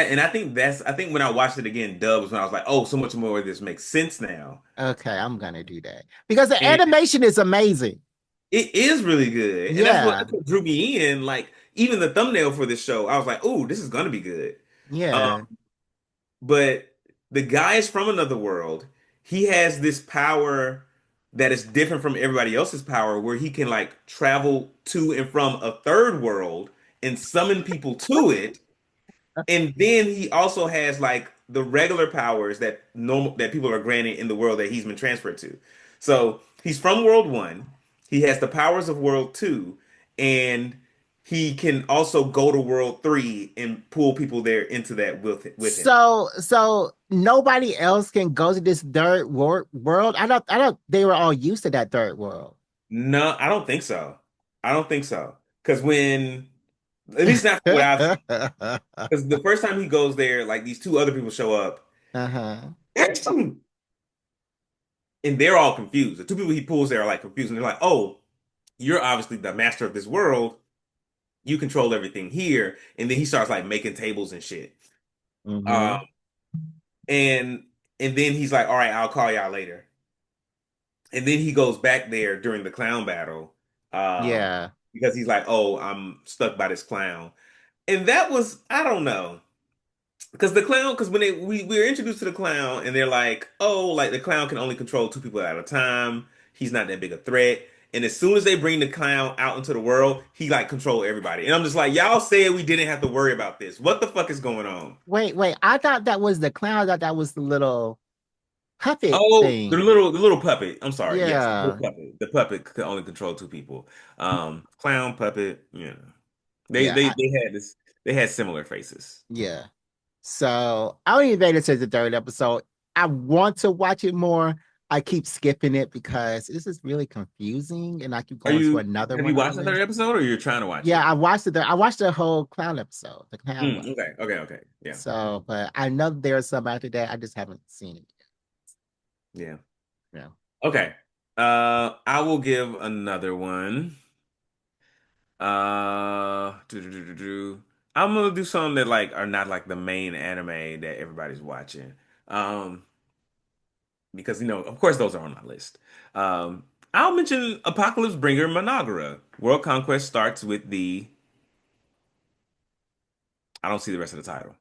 Speaker 2: when I watched it again, dubs when I was like, oh, so much more of this makes sense now.
Speaker 1: okay, I'm gonna do that because the
Speaker 2: And
Speaker 1: animation is amazing.
Speaker 2: it is really good. And
Speaker 1: Yeah,
Speaker 2: that's what drew me in. Like even the thumbnail for this show, I was like, oh, this is gonna be good. Um,
Speaker 1: yeah.
Speaker 2: but the guy is from another world. He has this power that is different from everybody else's power, where he can like travel to and from a third world and summon people to it. And then he also has like the regular powers that people are granted in the world that he's been transferred to. So he's from World One. He has the powers of World Two, and he can also go to World Three and pull people there into that with him.
Speaker 1: So nobody else can go to this world. I don't. They were all used to that third world.
Speaker 2: No, I don't think so. I don't think so. Because when, at least not from what I've seen, because the first time he goes there, like these two other people show up,
Speaker 1: Uh-huh.
Speaker 2: and they're all confused. The two people he pulls there are like confused, and they're like, "Oh, you're obviously the master of this world. You control everything here." And then he starts like making tables and shit. Um,
Speaker 1: Hmm.
Speaker 2: and then he's like, "All right, I'll call y'all later." And then he goes back there during the clown battle,
Speaker 1: Yeah.
Speaker 2: because he's like, "Oh, I'm stuck by this clown." And that was, I don't know. Because when we were introduced to the clown and they're like, oh, like the clown can only control two people at a time. He's not that big a threat. And as soon as they bring the clown out into the world, he like control everybody. And I'm just like, y'all said we didn't have to worry about this. What the fuck is going on?
Speaker 1: Wait. I thought that was the clown. I thought that was the little puppet
Speaker 2: Oh,
Speaker 1: thing.
Speaker 2: the little puppet. I'm sorry. Yes, the little
Speaker 1: Yeah.
Speaker 2: puppet. The puppet could only control two people. Clown puppet. Yeah, they
Speaker 1: Yeah.
Speaker 2: they they had this. They had similar faces.
Speaker 1: Yeah. So I only made it to the third episode. I want to watch it more. I keep skipping it because this is really confusing, and I keep going to another
Speaker 2: Have you
Speaker 1: one on the
Speaker 2: watched the third
Speaker 1: list.
Speaker 2: episode, or you're trying to watch
Speaker 1: Yeah,
Speaker 2: it?
Speaker 1: I watched it. I watched the whole clown episode, the clown one.
Speaker 2: Okay, okay, okay. Yeah,
Speaker 1: So, but I know there's some after that. I just haven't seen it
Speaker 2: yeah.
Speaker 1: yet. Yeah.
Speaker 2: Okay. I will give another one. I'm gonna do some that like are not like the main anime that everybody's watching. Um, because of course, those are on my list. I'll mention Apocalypse Bringer Managara. World Conquest starts with the. I don't see the rest of the title.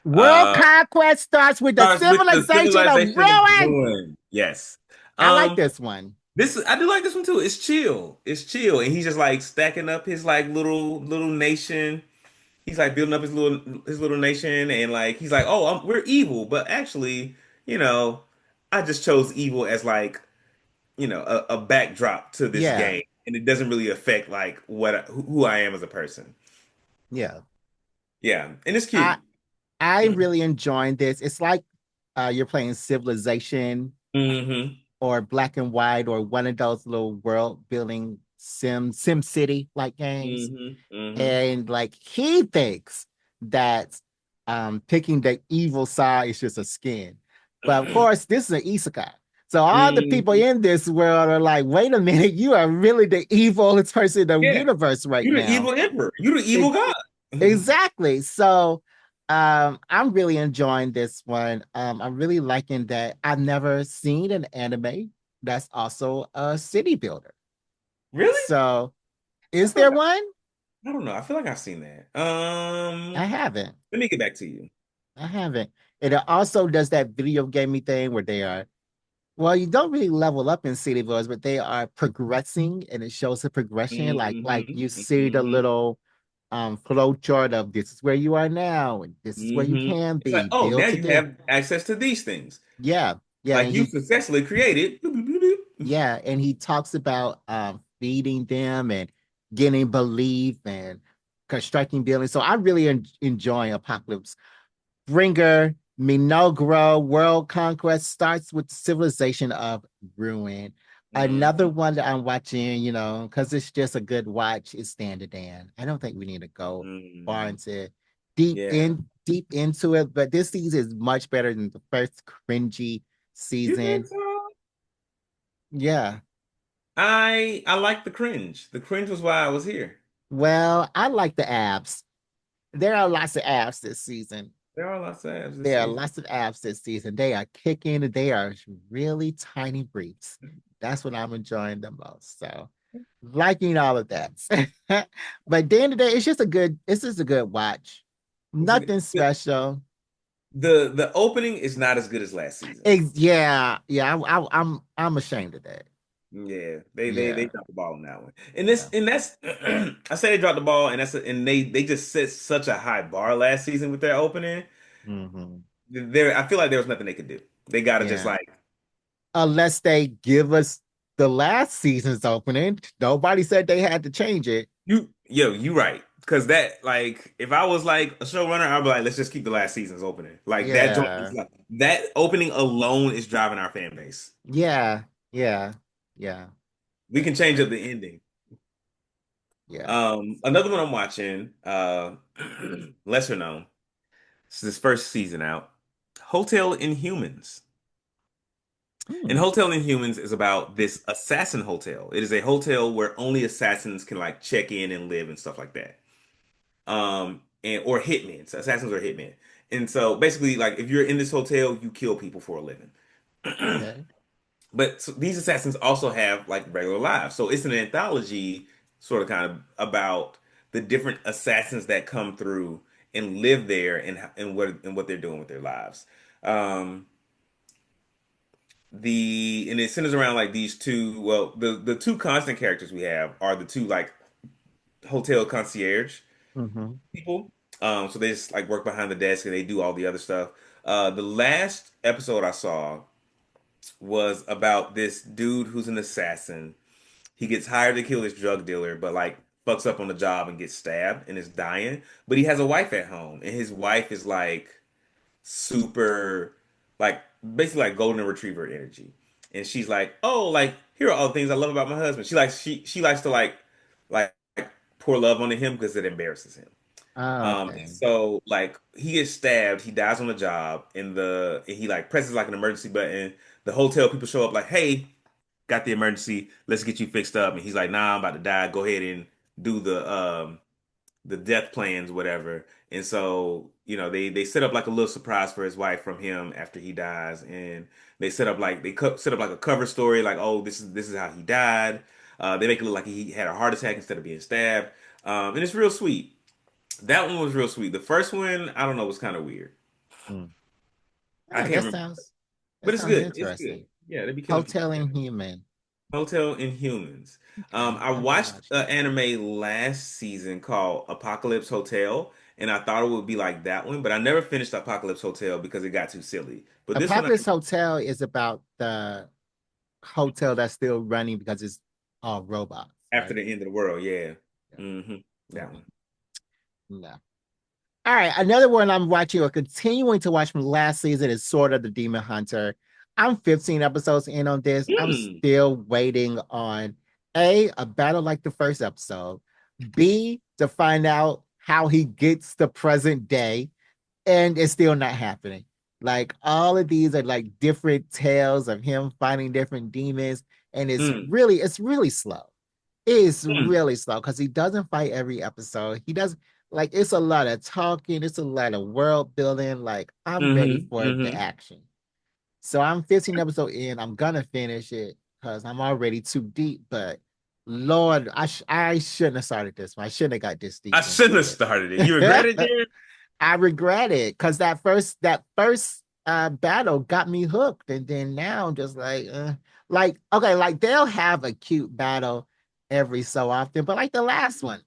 Speaker 1: World
Speaker 2: Uh,
Speaker 1: Conquest starts with the
Speaker 2: Starts with the
Speaker 1: civilization of
Speaker 2: civilization of
Speaker 1: ruin.
Speaker 2: ruin. Yes.
Speaker 1: I like
Speaker 2: Um,
Speaker 1: this one.
Speaker 2: I do like this one too. It's chill. It's chill, and he's just like stacking up his like little nation. He's like building up his little nation, and like he's like, oh, we're evil, but actually, you know, I just chose evil as like a backdrop to this
Speaker 1: Yeah.
Speaker 2: game, and it doesn't really affect like who I am as a person.
Speaker 1: Yeah.
Speaker 2: Yeah, and it's
Speaker 1: I
Speaker 2: cute.
Speaker 1: I'm really enjoying this. It's like you're playing Civilization
Speaker 2: Mm-hmm.
Speaker 1: or Black and White or one of those little world building Sim City like games.
Speaker 2: Mm-hmm. Mm-hmm.
Speaker 1: And like he thinks that picking the evil side is just a skin. But of course, this is an isekai. So all the people
Speaker 2: Mm-hmm.
Speaker 1: in this world are like, wait a minute, you are really the evilest person in the
Speaker 2: Yeah.
Speaker 1: universe right
Speaker 2: You're the
Speaker 1: now.
Speaker 2: evil emperor. You're the evil
Speaker 1: It,
Speaker 2: god.
Speaker 1: exactly. So I'm really enjoying this one. I'm really liking that I've never seen an anime that's also a city builder.
Speaker 2: Really?
Speaker 1: So
Speaker 2: I
Speaker 1: is
Speaker 2: feel
Speaker 1: there
Speaker 2: like
Speaker 1: one?
Speaker 2: I don't know. I feel like I've seen that.
Speaker 1: I haven't.
Speaker 2: Let me get back to you.
Speaker 1: I haven't. And it also does that video gamey thing where they are, well, you don't really level up in City Wars, but they are progressing and it shows the progression. Like
Speaker 2: Mm-hmm.
Speaker 1: you see the
Speaker 2: Mm-hmm.
Speaker 1: little flow chart of this is where you are now and this is where you
Speaker 2: Mm-hmm.
Speaker 1: can
Speaker 2: It's like,
Speaker 1: be.
Speaker 2: oh, now
Speaker 1: Build to
Speaker 2: you
Speaker 1: this.
Speaker 2: have access to these things.
Speaker 1: Yeah. Yeah.
Speaker 2: Like you successfully created. Bloop, bloop, bloop, bloop.
Speaker 1: And he talks about feeding them and getting belief and constructing buildings. So I'm really enjoying Apocalypse Bringer, Minogro, World Conquest starts with Civilization of Ruin. Another
Speaker 2: Mm-hmm.
Speaker 1: one that I'm watching, because it's just a good watch is Standard Dan. I don't think we need to go far
Speaker 2: Mm-hmm.
Speaker 1: into
Speaker 2: Yeah.
Speaker 1: deep into it, but this season is much better than the first cringy
Speaker 2: You think
Speaker 1: season.
Speaker 2: so?
Speaker 1: Yeah.
Speaker 2: I like the cringe. The cringe was why I was here.
Speaker 1: Well, I like the abs. There are lots of abs this season.
Speaker 2: There are lots of ads this
Speaker 1: There are
Speaker 2: season.
Speaker 1: lots of abs this season. They are kicking. They are really tiny briefs. That's what I'm enjoying the most. So, liking all of that. But at the end of the day, it's just a good watch.
Speaker 2: It's a,
Speaker 1: Nothing
Speaker 2: the,
Speaker 1: special.
Speaker 2: the opening is not as good as last season.
Speaker 1: Yeah. I'm ashamed of that.
Speaker 2: Yeah, they
Speaker 1: Yeah,
Speaker 2: dropped the ball on that one. And this
Speaker 1: yeah.
Speaker 2: and that's I say they dropped the ball, and and they just set such a high bar last season with their opening.
Speaker 1: Hmm.
Speaker 2: There, I feel like there was nothing they could do. They got to just
Speaker 1: Yeah.
Speaker 2: like
Speaker 1: Unless they give us the last season's opening, nobody said they had to change it.
Speaker 2: you right. Because that, like, if I was like a showrunner, I'd be like, let's just keep the last season's opening. Like that joint is
Speaker 1: Yeah.
Speaker 2: like that opening alone is driving our fan base.
Speaker 1: Yeah, yeah, yeah,
Speaker 2: We can change up the ending.
Speaker 1: yeah.
Speaker 2: Another one I'm watching, lesser known. This is this first season out. Hotel Inhumans. And
Speaker 1: Hmm,
Speaker 2: Hotel Inhumans is about this assassin hotel. It is a hotel where only assassins can like check in and live and stuff like that. And or hitmen. So assassins are hitmen. And so basically, like if you're in this hotel, you kill people for a living.
Speaker 1: okay.
Speaker 2: But so these assassins also have like regular lives. So it's an anthology, sort of kind of about the different assassins that come through and live there and what they're doing with their lives. Um, and it centers around like these two. Well, the two constant characters we have are the two like hotel concierge
Speaker 1: Mm-hmm.
Speaker 2: people. So they just like work behind the desk and they do all the other stuff. The last episode I saw was about this dude who's an assassin. He gets hired to kill this drug dealer, but like fucks up on the job and gets stabbed and is dying. But he has a wife at home, and his wife is like super, like basically like golden retriever energy. And she's like, oh, like here are all the things I love about my husband. She likes to like pour love onto him because it embarrasses him.
Speaker 1: Oh,
Speaker 2: And
Speaker 1: okay.
Speaker 2: so like he gets stabbed, he dies on the job, and he like presses like an emergency button. The hotel people show up like, hey, got the emergency, let's get you fixed up. And he's like, nah, I'm about to die. Go ahead and do the death plans, whatever. And so, they set up like a little surprise for his wife from him after he dies, and they set up like a cover story, like, oh, this is how he died. They make it look like he had a heart attack instead of being stabbed, and it's real sweet. That one was real sweet. The first one, I don't know, was kind of weird.
Speaker 1: Hmm.
Speaker 2: I
Speaker 1: Oh,
Speaker 2: can't remember,
Speaker 1: that
Speaker 2: but it's
Speaker 1: sounds
Speaker 2: good. It's good.
Speaker 1: interesting.
Speaker 2: Yeah, they be killing people.
Speaker 1: Hotel
Speaker 2: Yeah.
Speaker 1: Inhuman.
Speaker 2: Hotel Inhumans.
Speaker 1: Okay,
Speaker 2: I
Speaker 1: I will
Speaker 2: watched
Speaker 1: watch
Speaker 2: an
Speaker 1: that.
Speaker 2: anime last season called Apocalypse Hotel, and I thought it would be like that one, but I never finished Apocalypse Hotel because it got too silly. But this one,
Speaker 1: Apocalypse Hotel is about the hotel that's still running because it's all robots,
Speaker 2: after
Speaker 1: right?
Speaker 2: the end of the world, yeah.
Speaker 1: Yeah.
Speaker 2: hmm
Speaker 1: Mm,
Speaker 2: That one.
Speaker 1: no. All All right, another one I'm watching or continuing to watch from last season is Sword of the Demon Hunter. I'm 15 episodes in on this. I'm
Speaker 2: Hmm.
Speaker 1: still waiting on a battle like the first episode, B, to find out how he gets the present day, and it's still not happening. Like all of these are like different tales of him fighting different demons, and
Speaker 2: Hmm.
Speaker 1: it's really slow. It's
Speaker 2: Hmm.
Speaker 1: really slow because he doesn't fight every episode. He does like it's a lot of talking, it's a lot of world building. Like I'm ready
Speaker 2: Hmm.
Speaker 1: for the
Speaker 2: Hmm.
Speaker 1: action. So I'm 15 episodes in. I'm gonna finish it because I'm already too deep. But Lord, I shouldn't have started this one. I shouldn't have got this
Speaker 2: I
Speaker 1: deep
Speaker 2: shouldn't
Speaker 1: into
Speaker 2: have started it. You regret it,
Speaker 1: it.
Speaker 2: Jared?
Speaker 1: I regret it because that first battle got me hooked, and then now I'm just like okay, like they'll have a cute battle every so often, but like the last one,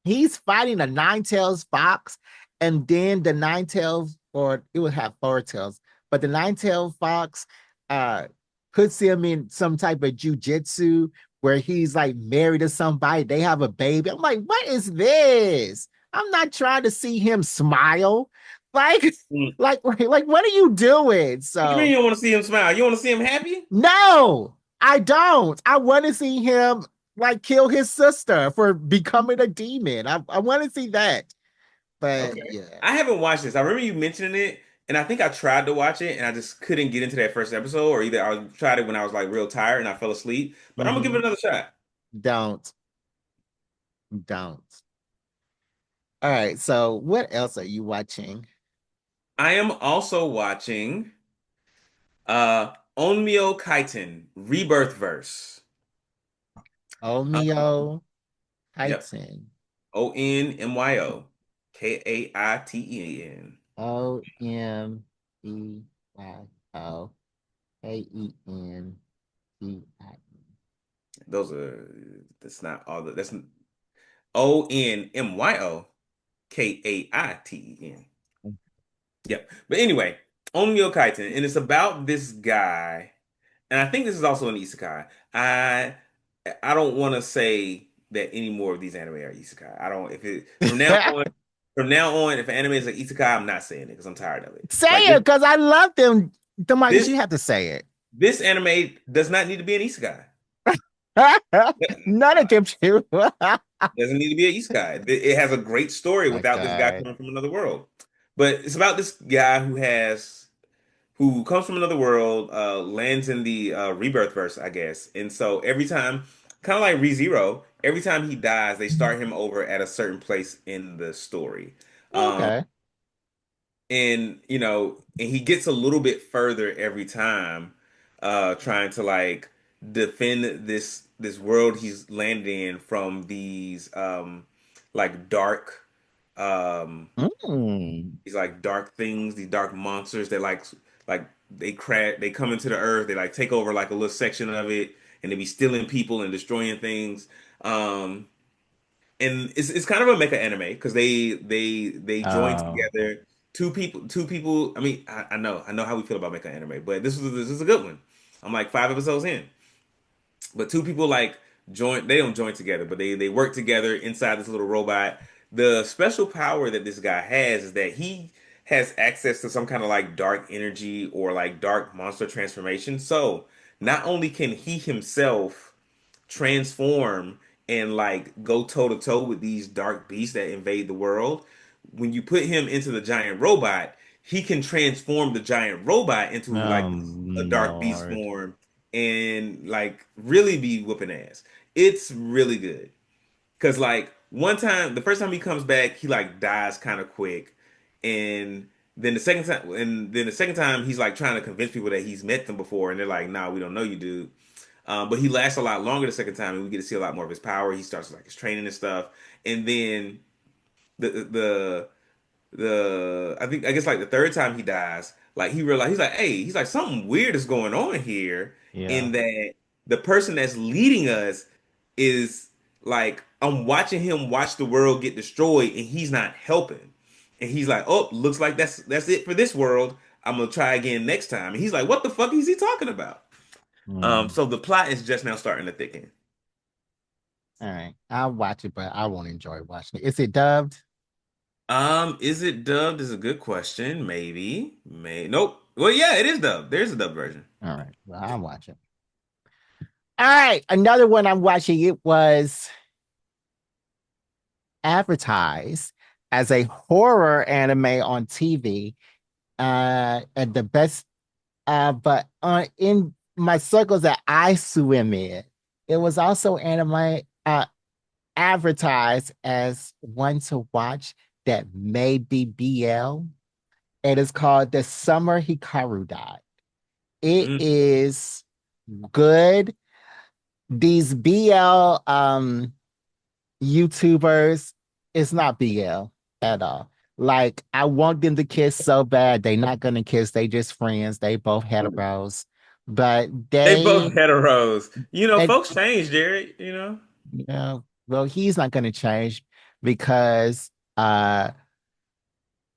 Speaker 1: he's fighting a nine tails fox, and then the nine tails, or it would have four tails, but the nine tailed fox uh puts him in some type of jujitsu where he's like married to somebody, they have a baby. I'm like, what is this? I'm not trying to see him smile. Like,
Speaker 2: Mm.
Speaker 1: like what are you doing?
Speaker 2: What do you mean
Speaker 1: So
Speaker 2: you don't want to see him smile? You want to see him happy?
Speaker 1: no, I don't. I want to see him like kill his sister for becoming a demon. I want to see that. But
Speaker 2: Okay.
Speaker 1: yeah.
Speaker 2: I haven't watched this. I remember you mentioning it, and I think I tried to watch it, and I just couldn't get into that first episode, or either I tried it when I was like real tired and I fell asleep. But I'm gonna give
Speaker 1: Hmm.
Speaker 2: it another shot.
Speaker 1: Don't. Don't. All right. So what else are you watching?
Speaker 2: I am also watching Onmyo Kaiten Rebirth Verse.
Speaker 1: Onmyo
Speaker 2: Yep.
Speaker 1: Kaiten.
Speaker 2: Onmyo Kaiten.
Speaker 1: Onmyo Kaiten.
Speaker 2: Those are that's not all the that's Onmyo Kaiten. Yep. But anyway, Onmyo Kaiten, and it's about this guy, and I think this is also an isekai. I don't want to say that any more of these anime are isekai. I don't. If it from now on, if an anime is like isekai, I'm not saying it because I'm tired of it.
Speaker 1: Say
Speaker 2: Like
Speaker 1: it because I love them. Demarcus,
Speaker 2: this
Speaker 1: you have to say it.
Speaker 2: this anime does not need to be an isekai.
Speaker 1: None of them do.
Speaker 2: Doesn't need to be an isekai. It has a great story
Speaker 1: My
Speaker 2: without this guy
Speaker 1: God.
Speaker 2: coming from another world. But it's about this guy who comes from another world, lands in the rebirth verse, I guess. And so every time, kind of like ReZero, every time he dies, they start him over at a certain place in the story. Um,
Speaker 1: Okay.
Speaker 2: and and he gets a little bit further every time, trying to like defend this world he's landed in from these like dark
Speaker 1: Mm.
Speaker 2: these like dark things, these dark monsters that like they come into the earth, they like take over like a little section of it, and they be stealing people and destroying things. Um, and it's kind of a mecha anime because they join
Speaker 1: Oh.
Speaker 2: together. Two people. I mean, I know how we feel about mecha anime, but this is a good one. I'm like 5 episodes in, but two people like join. They don't join together, but they work together inside this little robot. The special power that this guy has is that he has access to some kind of like dark energy or like dark monster transformation. So not only can he himself transform and like go toe to toe with these dark beasts that invade the world, when you put him into the giant robot, he can transform the giant robot into like
Speaker 1: Oh,
Speaker 2: a dark beast
Speaker 1: Lord.
Speaker 2: form and like really be whooping ass. It's really good. Cause like one time, the first time he comes back, he like dies kind of quick, and then the second time, he's like trying to convince people that he's met them before, and they're like, "Nah, we don't know you, dude." But he lasts a lot longer the second time, and we get to see a lot more of his power. He starts like his training and stuff, and then the the I guess like the third time he dies, like he realized he's like something weird is going on here,
Speaker 1: Yeah.
Speaker 2: in that the person that's leading us is like I'm watching him watch the world get destroyed, and he's not helping, and he's like, oh, looks like that's it for this world. I'm gonna try again next time, and he's like, what the fuck is he talking about?
Speaker 1: Mm.
Speaker 2: So the plot is just now starting to thicken.
Speaker 1: All right. I'll watch it, but I won't enjoy watching it. Is it dubbed?
Speaker 2: Is it dubbed? Is a good question. Maybe. Nope. Well, yeah, it is dubbed. There's a dubbed version.
Speaker 1: All right. Well, I'm watching. All right. Another one I'm watching. It was advertised as a horror anime on TV. At the best, but in my circles that I swim in, it was also anime advertised as one to watch that may be BL. It is called The Summer Hikaru Died. It
Speaker 2: Mm.
Speaker 1: is good. These BL YouTubers, it's not BL at all. Like, I want them to kiss so bad. They not gonna kiss. They just friends. They both heteros. But
Speaker 2: They both
Speaker 1: they,
Speaker 2: heteros.
Speaker 1: they
Speaker 2: Folks change, Jared,
Speaker 1: you know, well, he's not gonna change because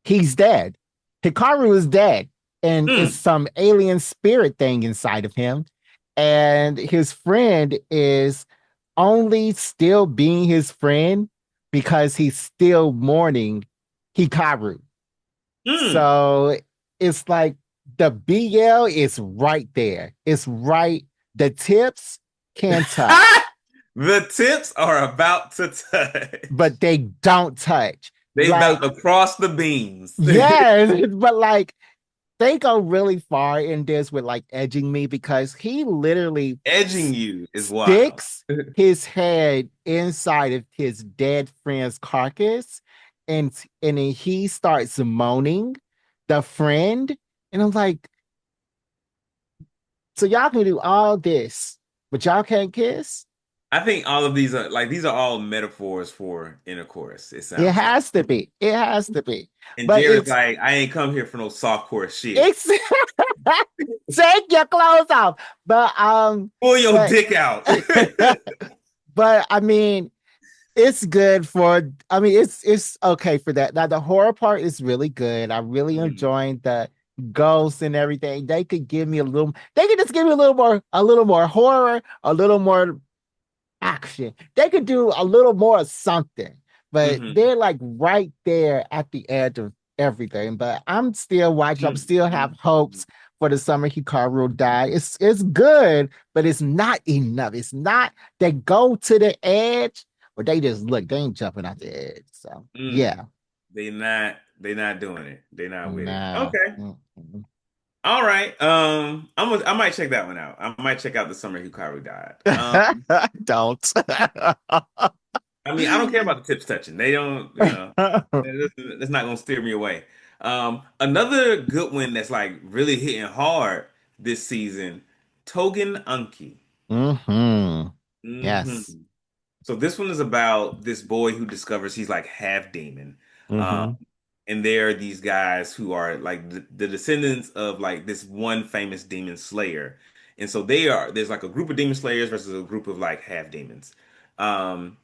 Speaker 1: he's dead. Hikaru is dead, and it's
Speaker 2: Mm,
Speaker 1: some alien spirit thing inside of him. And his friend is only still being his friend because he's still mourning Hikaru.
Speaker 2: mm.
Speaker 1: So it's like the BL is right there. It's right. The tips can touch,
Speaker 2: The tips are about to touch.
Speaker 1: but they don't touch.
Speaker 2: They about
Speaker 1: Like,
Speaker 2: to cross the beams.
Speaker 1: yes, but like they go really far in this with like edging me because he literally
Speaker 2: Edging you is wild.
Speaker 1: sticks his head inside of his dead friend's carcass and then he starts moaning the friend and I'm like, so y'all can do all this but y'all can't kiss.
Speaker 2: I think all of these are these are all metaphors for intercourse, it
Speaker 1: It
Speaker 2: sounds like.
Speaker 1: has to be, it has to be,
Speaker 2: And
Speaker 1: but
Speaker 2: Jared's
Speaker 1: it's
Speaker 2: like, I ain't come here for no softcore shit.
Speaker 1: it's take your clothes off
Speaker 2: Pull your
Speaker 1: but
Speaker 2: dick out.
Speaker 1: but I mean it's good for I mean it's okay for that. Now the horror part is really good. I really
Speaker 2: Mm,
Speaker 1: enjoying the ghosts and everything. They could give me a little they could just give me a little more horror, a little more action. They could do a little more of something, but
Speaker 2: mhm,
Speaker 1: they're like right there at the edge of everything. But I'm still watching, I'm
Speaker 2: mm,
Speaker 1: still have
Speaker 2: mm,
Speaker 1: hopes
Speaker 2: mm.
Speaker 1: for the summer Hikaru die. It's good, but it's not enough. It's not they go to the edge, but they just look, they ain't jumping out the edge. So
Speaker 2: Mm.
Speaker 1: yeah.
Speaker 2: They not doing it. They not with it.
Speaker 1: Nah.
Speaker 2: Okay.
Speaker 1: Mm-mm.
Speaker 2: All right. I might check that one out. I might check out the summer Hikaru died.
Speaker 1: Don't.
Speaker 2: I mean, I don't care about the tips touching. They don't, it's not gonna steer me away. Another good one that's like really hitting hard this season, Togen Anki.
Speaker 1: Hmm.
Speaker 2: hmm
Speaker 1: Yes.
Speaker 2: So this one is about this boy who discovers he's like half demon. Um,
Speaker 1: Hmm.
Speaker 2: and there are these guys who are like the descendants of like this one famous demon slayer. And so there's like a group of demon slayers versus a group of like half demons. Um,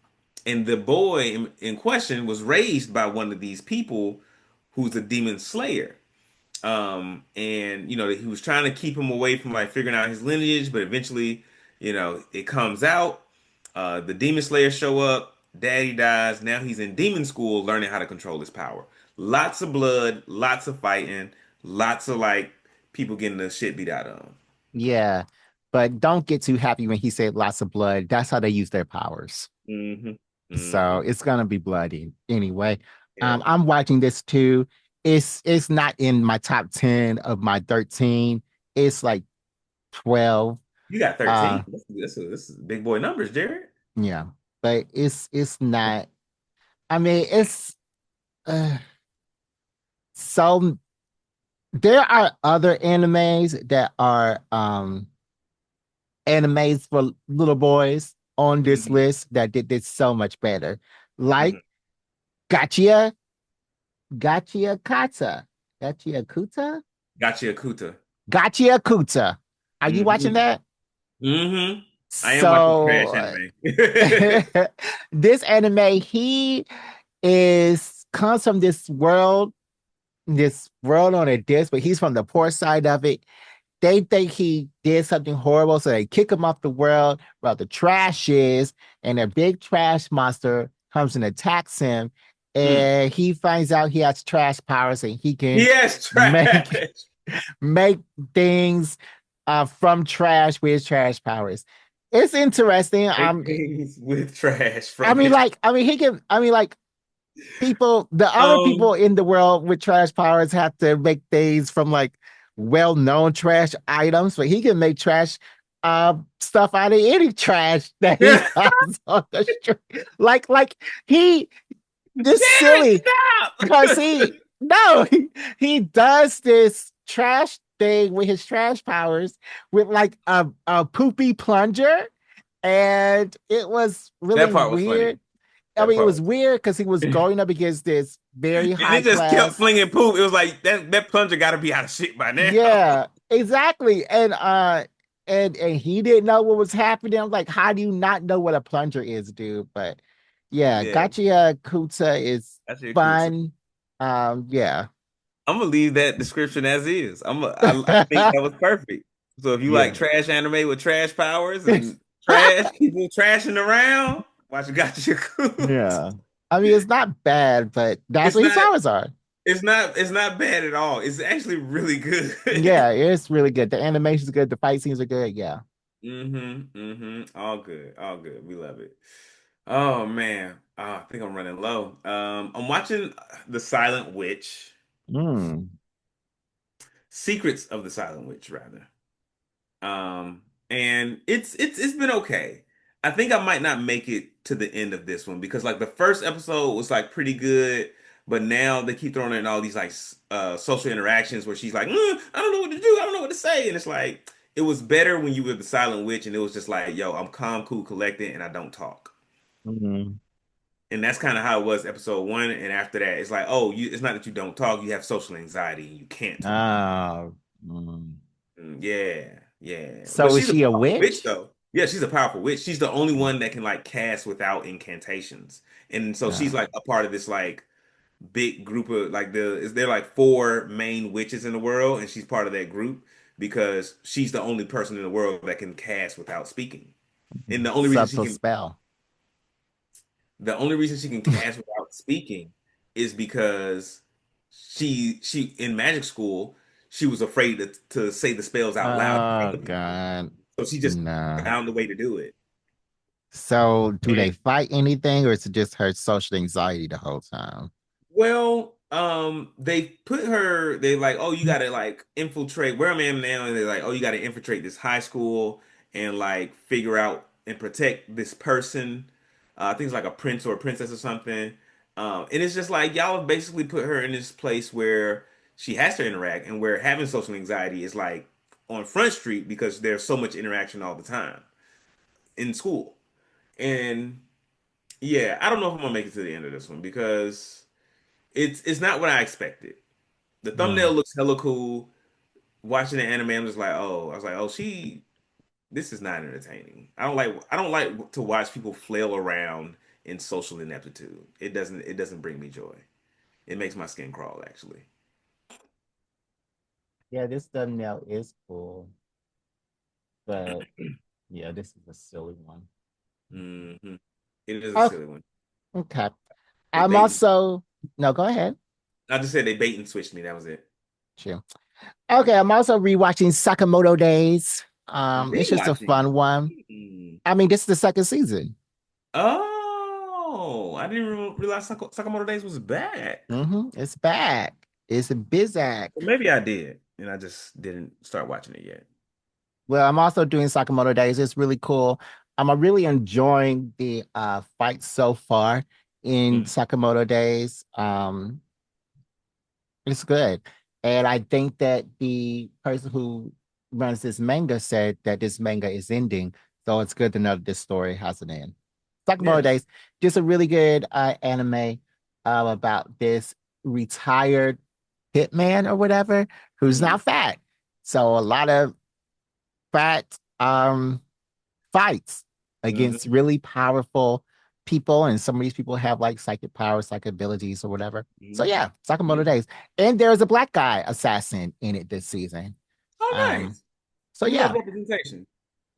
Speaker 2: and the boy in question was raised by one of these people who's a demon slayer. And he was trying to keep him away from like figuring out his lineage, but eventually, it comes out. The demon slayers show up. Daddy dies. Now he's in demon school, learning how to control his power. Lots of blood, lots of fighting, lots of like people getting the shit beat out of them.
Speaker 1: Yeah, but don't get too happy when he said lots of blood. That's how they use their powers.
Speaker 2: hmm
Speaker 1: So
Speaker 2: hmm
Speaker 1: it's gonna be bloody anyway.
Speaker 2: Yeah.
Speaker 1: I'm watching this too. It's not in my top 10 of my 13. It's like 12.
Speaker 2: You got
Speaker 1: Uh
Speaker 2: 13. This is big boy numbers, Jared.
Speaker 1: yeah, but it's not. I mean, it's uh, so there are other animes that are animes for little boys on this
Speaker 2: hmm
Speaker 1: list that did this so much better.
Speaker 2: hmm
Speaker 1: Like Gachia, Gachia Kata, Gachia Kuta,
Speaker 2: Gotcha, Akuta.
Speaker 1: Gachia Kuta. Are you watching
Speaker 2: hmm
Speaker 1: that?
Speaker 2: hmm I am watching trash
Speaker 1: So
Speaker 2: anime.
Speaker 1: this anime, he is comes from this world on a disc, but he's from the poor side of it. They think he did something horrible, so they kick him off the world where the trash is, and a big trash monster comes and attacks him.
Speaker 2: Mm.
Speaker 1: and he finds out he has trash powers and he
Speaker 2: He
Speaker 1: can
Speaker 2: has
Speaker 1: make
Speaker 2: trash.
Speaker 1: make things from trash with his trash powers. It's interesting.
Speaker 2: Make things with trash from his.
Speaker 1: He can. People, the other
Speaker 2: Um,
Speaker 1: people in the world with trash powers have to make things from like well-known trash items, but he can make trash stuff out of any trash that he
Speaker 2: damn
Speaker 1: finds on the street. Like he this
Speaker 2: it,
Speaker 1: silly because
Speaker 2: stop.
Speaker 1: he does this trash thing with his trash powers with like a poopy plunger, and it was
Speaker 2: That
Speaker 1: really
Speaker 2: part was funny.
Speaker 1: weird. I
Speaker 2: That
Speaker 1: mean, it
Speaker 2: part
Speaker 1: was
Speaker 2: was
Speaker 1: weird because he was going up against this very
Speaker 2: And
Speaker 1: high
Speaker 2: it just kept
Speaker 1: class.
Speaker 2: flinging poop. It was like that plunger got to be out of shit by now.
Speaker 1: Yeah, exactly. And he didn't know what was happening. I'm like, how do you not know what a plunger is, dude? But yeah,
Speaker 2: Yeah,
Speaker 1: Gotcha Kuta is
Speaker 2: that's your cool.
Speaker 1: fun. Yeah.
Speaker 2: I'm gonna leave that description as is. I think that was perfect. So if you like
Speaker 1: Yeah.
Speaker 2: trash anime with trash powers and trash people trashing around, watch Gotcha Yakuza.
Speaker 1: Yeah. I mean, it's not bad, but that's
Speaker 2: It's
Speaker 1: what his
Speaker 2: not
Speaker 1: powers are.
Speaker 2: it's not bad at all. It's actually really good.
Speaker 1: Yeah, it's really good. The animation's good. The fight scenes are good. Yeah.
Speaker 2: All good. All good. We love it. Oh man. I think I'm running low. I'm watching The Silent Witch.
Speaker 1: Mm.
Speaker 2: Secrets of the Silent Witch, rather. And it's been okay. I think I might not make it to the end of this one because like the first episode was like pretty good, but now they keep throwing in all these like social interactions where she's like, I don't know what to do, I don't know what to say, and it's like it was better when you were the Silent Witch and it was just like, yo, I'm calm, cool, collected, and I don't talk.
Speaker 1: Mm.
Speaker 2: And that's kind of how it was episode one. And after that, it's like, oh, it's not that you don't talk, you have social anxiety and you can't talk.
Speaker 1: Oh. Mm.
Speaker 2: Yeah, yeah. But
Speaker 1: So is
Speaker 2: she's a
Speaker 1: she a
Speaker 2: powerful witch,
Speaker 1: witch?
Speaker 2: though. Yeah, she's a powerful witch. She's the only one that can like cast without incantations, and so she's
Speaker 1: Oh.
Speaker 2: like a part of this like big group of like is there like four main witches in the world, and she's part of that group because she's the only person in the world that can cast without speaking. And
Speaker 1: Subtle spell.
Speaker 2: the only reason she can cast without speaking is because she in magic school she was afraid to say the spells out loud in front
Speaker 1: Oh
Speaker 2: of people.
Speaker 1: God.
Speaker 2: So she just
Speaker 1: Nah.
Speaker 2: found a way to do it.
Speaker 1: So do
Speaker 2: And
Speaker 1: they fight anything or is it just her social anxiety the whole time?
Speaker 2: well, they put her, they like, oh, you gotta like infiltrate where I am now, and they're like, oh, you gotta infiltrate this high school and like figure out and protect this person. I think it's like a prince or a princess or something. And it's just like y'all have basically put her in this place where she has to interact and where having social anxiety is like on Front Street because there's so much interaction all the time in school. And yeah, I don't know if I'm gonna make it to the end of this one because it's not what I expected. The thumbnail
Speaker 1: Mm.
Speaker 2: looks hella cool. Watching the anime, I'm just like, oh, I was like, oh, this is not entertaining. I don't like to watch people flail around in social ineptitude. It doesn't bring me joy. It makes my skin crawl actually.
Speaker 1: Yeah, this thumbnail is cool, but yeah, this is a silly one.
Speaker 2: hmm It is a
Speaker 1: Oh,
Speaker 2: silly one.
Speaker 1: okay.
Speaker 2: They
Speaker 1: I'm
Speaker 2: bait.
Speaker 1: also no, go ahead.
Speaker 2: I just said they bait and switched me. That was it.
Speaker 1: Chill. Okay, I'm also rewatching Sakamoto Days. It's just a
Speaker 2: Rewatching.
Speaker 1: fun one.
Speaker 2: Mm.
Speaker 1: I mean, this is the second season.
Speaker 2: Oh, I didn't even realize Sakamoto Days was back.
Speaker 1: It's back. It's a Bizac.
Speaker 2: Well, maybe I did, and I just didn't start watching it yet.
Speaker 1: Well, I'm also doing Sakamoto Days. It's really cool. I'm really enjoying the fight so far in
Speaker 2: Mm.
Speaker 1: Sakamoto Days. It's good. And I think that the person who runs this manga said that this manga is ending. So it's good to know that this story has an end. Sakamoto
Speaker 2: Yeah.
Speaker 1: Days, just a really good anime about this retired hitman or whatever who's now
Speaker 2: Mm.
Speaker 1: fat. So a lot of fat fights against
Speaker 2: hmm
Speaker 1: really powerful people, and some of these people have like psychic powers, psychic abilities, or whatever. So
Speaker 2: hmm
Speaker 1: yeah, Sakamoto
Speaker 2: hmm
Speaker 1: Days, and there's a black guy assassin in it this season.
Speaker 2: Oh,
Speaker 1: Um,
Speaker 2: nice.
Speaker 1: so
Speaker 2: We love
Speaker 1: yeah,
Speaker 2: representation.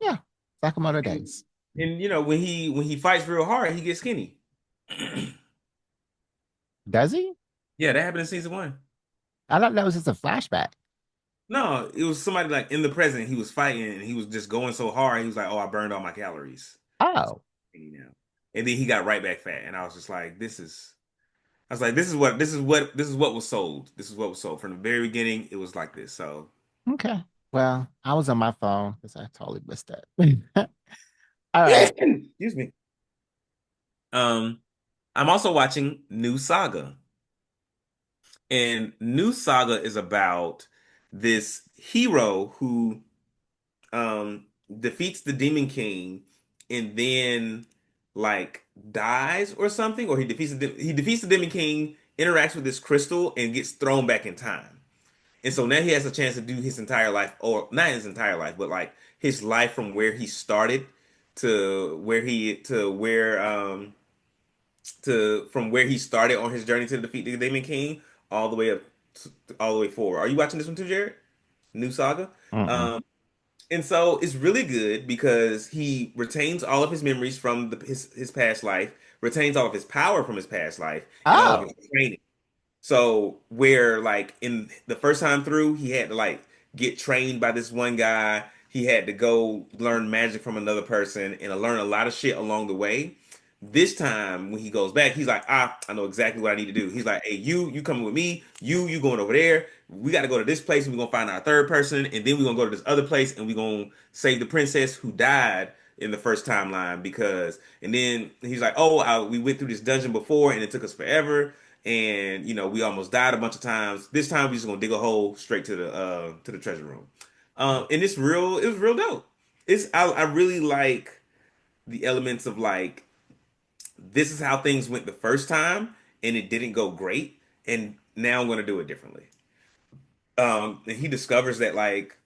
Speaker 1: yeah, Sakamoto
Speaker 2: And,
Speaker 1: Days.
Speaker 2: and you know when he fights real hard, he gets skinny.
Speaker 1: Does he?
Speaker 2: Yeah, that happened in season one.
Speaker 1: I thought that was just a flashback.
Speaker 2: No, it was somebody like in the present. He was fighting and he was just going so hard. He was like, "Oh, I burned all my calories."
Speaker 1: Oh,
Speaker 2: You know, and then he got right back fat. And I was just like, "This is." I was like, "This is what was sold. This is what was sold from the very beginning. It was like this." So,
Speaker 1: okay. Well, I was on my phone because I totally missed that. All right.
Speaker 2: excuse me. Um, I'm also watching New Saga, and New Saga is about this hero who defeats the Demon King and then like dies or something, or he defeats the Demon King, interacts with this crystal, and gets thrown back in time. And so now he has a chance to do his entire life, or not his entire life, but like his life from where he started to from where he started on his journey to defeat the Demon King all the way up all the way forward. Are you watching this one too, Jared? New Saga?
Speaker 1: Mm-mm.
Speaker 2: Um, and so it's really good because he retains all of his memories from his past life, retains all of his power from his past life, and all of his
Speaker 1: Oh,
Speaker 2: training. So where like in the first time through, he had to like get trained by this one guy. He had to go learn magic from another person and learn a lot of shit along the way. This time when he goes back, he's like, I know exactly what I need to do. He's like, hey, you coming with me? You going over there? We got to go to this place and we're gonna find our third person, and then we're gonna go to this other place and we're gonna save the princess who died in the first timeline because. And then he's like, oh, we went through this dungeon before and it took us forever and we almost died a bunch of times. This time we just gonna dig a hole straight to the treasure room. And it was real dope. I really like the elements of like this is how things went the first time and it didn't go great, and now I'm gonna do it differently. And he discovers that like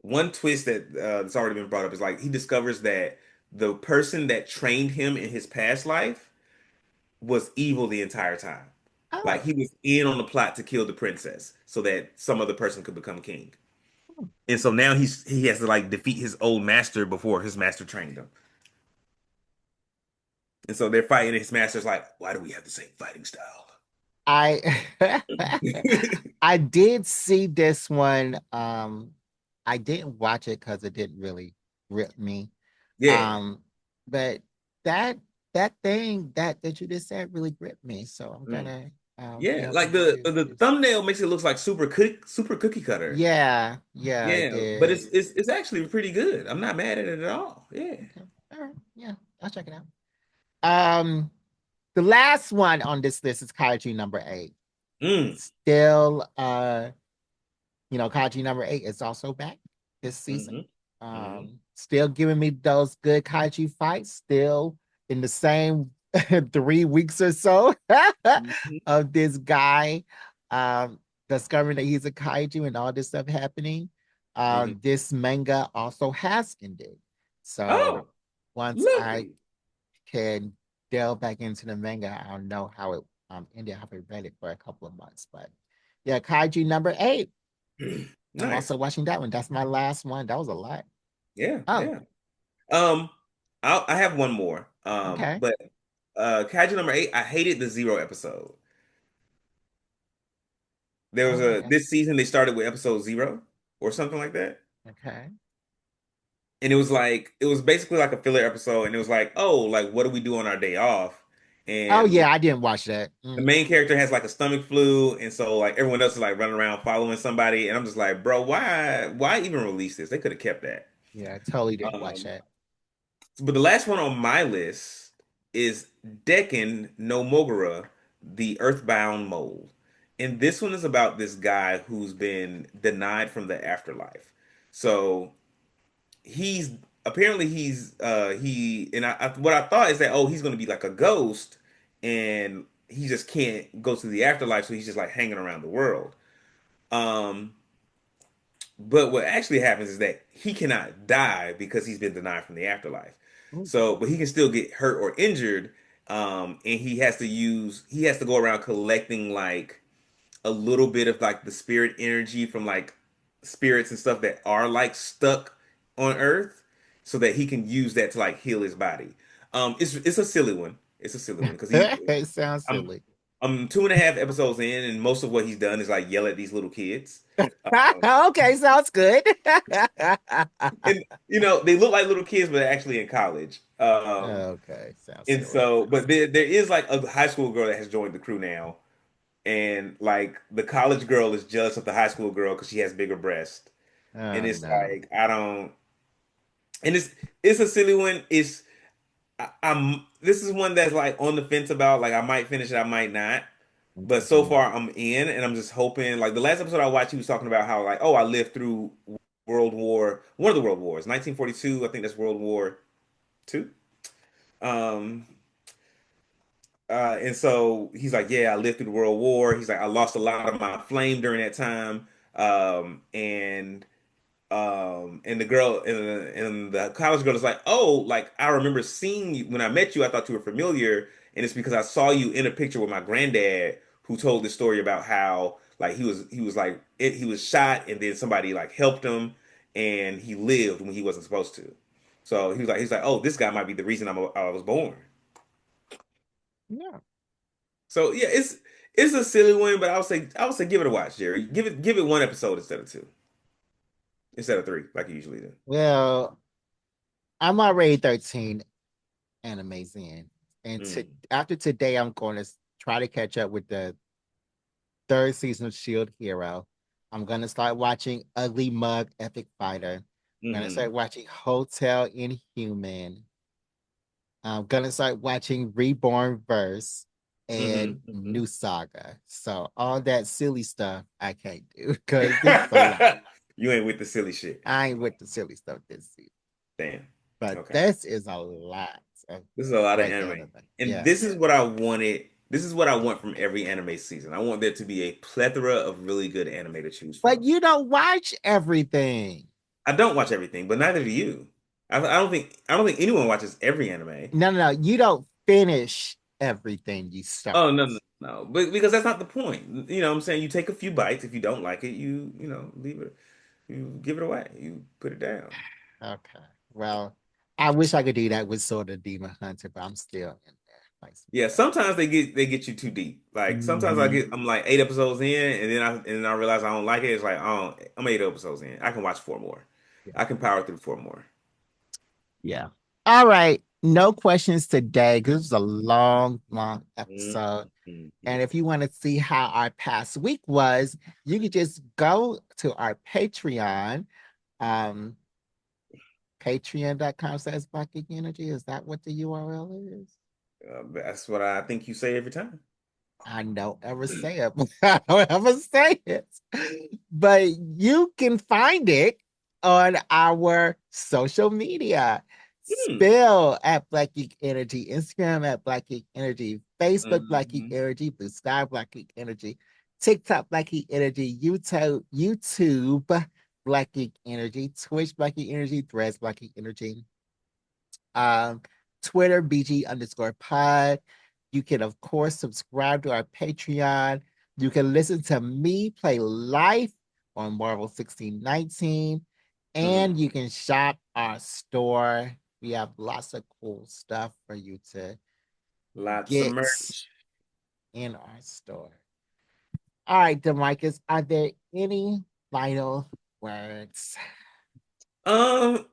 Speaker 2: one twist that's already been brought up is like he discovers that the person that trained him in his past life was evil the entire time. Like
Speaker 1: oh.
Speaker 2: he was in on the plot to kill the princess so that some other person could become king. And so now he has to like defeat his old master before his master trained him. And so they're fighting and his master's like, why do we have the same fighting style?
Speaker 1: I I did see this one. I didn't watch it because it didn't really grip me.
Speaker 2: Yeah.
Speaker 1: Um, but that that thing that you just said really gripped me. So I'm
Speaker 2: Mm.
Speaker 1: gonna
Speaker 2: Yeah.
Speaker 1: delve
Speaker 2: Like the
Speaker 1: into
Speaker 2: the
Speaker 1: this.
Speaker 2: thumbnail makes it look like super cookie cutter.
Speaker 1: Yeah, yeah, I
Speaker 2: Yeah, but
Speaker 1: did.
Speaker 2: it's actually pretty good. I'm not mad at it at all. Yeah.
Speaker 1: Okay. All right, yeah, I'll check it out. Um, the last one on this list is Kaiju number 8.
Speaker 2: Mm.
Speaker 1: Still, Kaiji number 8 is also back this season.
Speaker 2: Hmm. Hmm.
Speaker 1: Still giving me those good Kaiji fights, still in the same 3 weeks or so
Speaker 2: Hmm.
Speaker 1: of this guy discovering that he's a kaiju and all this stuff happening.
Speaker 2: Hmm.
Speaker 1: This manga also has ended. So
Speaker 2: Oh,
Speaker 1: once I
Speaker 2: lovely.
Speaker 1: can delve back into the manga, I'll know how it ended. I haven't read it for a couple of months, but yeah, Kaiju number 8. I'm
Speaker 2: Nice.
Speaker 1: also watching that one. That's my last one. That was a lot.
Speaker 2: Yeah,
Speaker 1: Oh,
Speaker 2: yeah. Um, I have one more.
Speaker 1: okay.
Speaker 2: But Kaiju number 8, I hated the Zero episode. There was
Speaker 1: Oh,
Speaker 2: a
Speaker 1: okay.
Speaker 2: this season they started with episode 0 or something like that.
Speaker 1: Okay.
Speaker 2: And it was basically like a filler episode, and it was like, oh, like what do we do on our day off?
Speaker 1: Oh,
Speaker 2: And
Speaker 1: yeah, I didn't watch that.
Speaker 2: the
Speaker 1: Mm.
Speaker 2: main character has like a stomach flu, and so like everyone else is like running around following somebody, and I'm just like, bro, why even release this? They could have kept that.
Speaker 1: Yeah, I totally didn't watch
Speaker 2: Um,
Speaker 1: that.
Speaker 2: but the last one on my list is Decken no Mogura, the Earthbound Mole. And this one is about this guy who's been denied from the afterlife. So he's apparently he and what I thought is that oh he's gonna be like a ghost and he just can't go to the afterlife, so he's just like hanging around the world. Um but what actually happens is that he cannot die because he's been denied from the afterlife.
Speaker 1: Ooh.
Speaker 2: So, but he can still get hurt or injured, and he has to go around collecting like a little bit of like the spirit energy from like spirits and stuff that are like stuck on Earth, so that he can use that to like heal his body. It's a silly one. It's a silly one because he
Speaker 1: It sounds
Speaker 2: I'm
Speaker 1: silly.
Speaker 2: I'm 2.5 episodes in, and most of what he's done is like yell at these little kids. Um,
Speaker 1: Okay, sounds good.
Speaker 2: and they look like little kids, but they're actually in college.
Speaker 1: Okay, sounds
Speaker 2: And
Speaker 1: silly.
Speaker 2: so, but there is like a high school girl that has joined the crew now, and like the college girl is jealous of the high school girl because she has bigger breasts, and
Speaker 1: Oh
Speaker 2: it's
Speaker 1: no.
Speaker 2: like I don't, and it's a silly one. I'm this is one that's like on the fence about like I might finish it, I might not. But so
Speaker 1: Mhm.
Speaker 2: far I'm in, and I'm just hoping. Like the last episode I watched, he was talking about how like, oh, I lived through one of the World Wars, 1942. I think that's World War Two. Um, and so he's like, yeah, I lived through the World War. He's like, I lost a lot of my flame during that time. And the college girl is like, oh, like I remember seeing you when I met you. I thought you were familiar, and it's because I saw you in a picture with my granddad, who told this story about how like he was shot, and then somebody like helped him, and he lived when he wasn't supposed to. So he's like, oh, this guy might be the reason I was born.
Speaker 1: Yeah.
Speaker 2: So yeah, it's a silly one, but I would say give it a watch, Jerry. Give it one episode instead of two, instead of three, like you usually do.
Speaker 1: Well, I'm already 13 animes in. And
Speaker 2: Mm.
Speaker 1: after today, I'm going to try to catch up with the third season of Shield Hero. I'm going to start watching Ugly Mug Epic Fighter. I'm going to
Speaker 2: Hmm.
Speaker 1: start watching Hotel Inhuman. I'm going to start watching Reborn Verse and
Speaker 2: Hmm. Hmm.
Speaker 1: New Saga. So all that silly stuff I can't do because this is a lot.
Speaker 2: You ain't with the silly shit.
Speaker 1: I ain't with the silly stuff this season.
Speaker 2: Damn.
Speaker 1: But
Speaker 2: Okay.
Speaker 1: this is a lot of
Speaker 2: This is a lot of
Speaker 1: great
Speaker 2: anime.
Speaker 1: anime.
Speaker 2: And this is
Speaker 1: Yes.
Speaker 2: what I wanted. This is what I want from every anime season. I want there to be a plethora of really good anime to choose
Speaker 1: But
Speaker 2: from.
Speaker 1: you don't watch everything.
Speaker 2: I don't watch everything, but neither do you. I don't think anyone watches every anime.
Speaker 1: No, no, no. You don't finish everything you
Speaker 2: Oh,
Speaker 1: start.
Speaker 2: no, no, no. But because that's not the point. You know what I'm saying? You take a few bites. If you don't like it, leave it. You give it away. You put it down.
Speaker 1: Okay. Well, I wish I could do that with Sword of Demon Hunter, but I'm still in there. Like some
Speaker 2: Yeah,
Speaker 1: stuff.
Speaker 2: sometimes they get you too deep. Like sometimes
Speaker 1: Mhm.
Speaker 2: I'm like 8 episodes in, and then I realize I don't like it. It's like, oh, I'm 8 episodes in. I can watch four more.
Speaker 1: Yeah.
Speaker 2: I can power through four more.
Speaker 1: Yeah. All right. No questions today because this was a long, long episode. And
Speaker 2: Mhm.
Speaker 1: if you want to see how our past week was, you can just go to our Patreon. Um, Patreon.com/slash Black Geek Energy. Is that what the URL is?
Speaker 2: That's what I think you say every time.
Speaker 1: I don't ever say it. I don't ever say it. But you can find it on our social media.
Speaker 2: Hmm.
Speaker 1: Spill at Black Geek Energy, Instagram at Black Geek Energy, Facebook Black Geek
Speaker 2: Mhm.
Speaker 1: Energy, Blue Sky Black Geek Energy, TikTok Black Geek Energy, YouTube Black Geek Energy, Twitch Black Geek Energy, Threads Black Geek Energy, um, Twitter, BG_pod. You can, of course, subscribe to our Patreon. You can listen to me play live on Marvel 1619. And
Speaker 2: Mhm.
Speaker 1: you can shop our store. We have lots of cool stuff for you to
Speaker 2: Lots of
Speaker 1: get
Speaker 2: merch.
Speaker 1: in our store. All right, Demarcus, are there any final words?
Speaker 2: Um,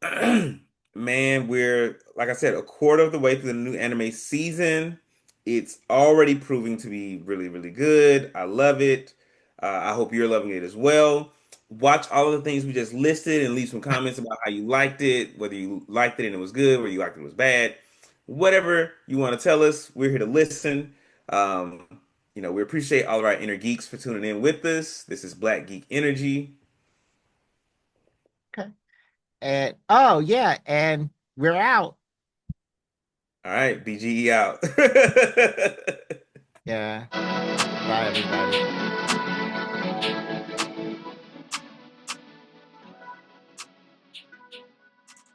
Speaker 2: man, we're like I said, a quarter of the way through the new anime season. It's already proving to be really, really good. I love it. I hope you're loving it as well. Watch all of the things we just listed and leave some comments about how you liked it, whether you liked it and it was good, or you liked it and it was bad. Whatever you want to tell us, we're here to listen. Um, we appreciate all of our inner geeks for tuning in with us. This is Black Geek Energy.
Speaker 1: Okay. And oh yeah, and we're out.
Speaker 2: All right, BGE out.
Speaker 1: Yeah. Bye everybody.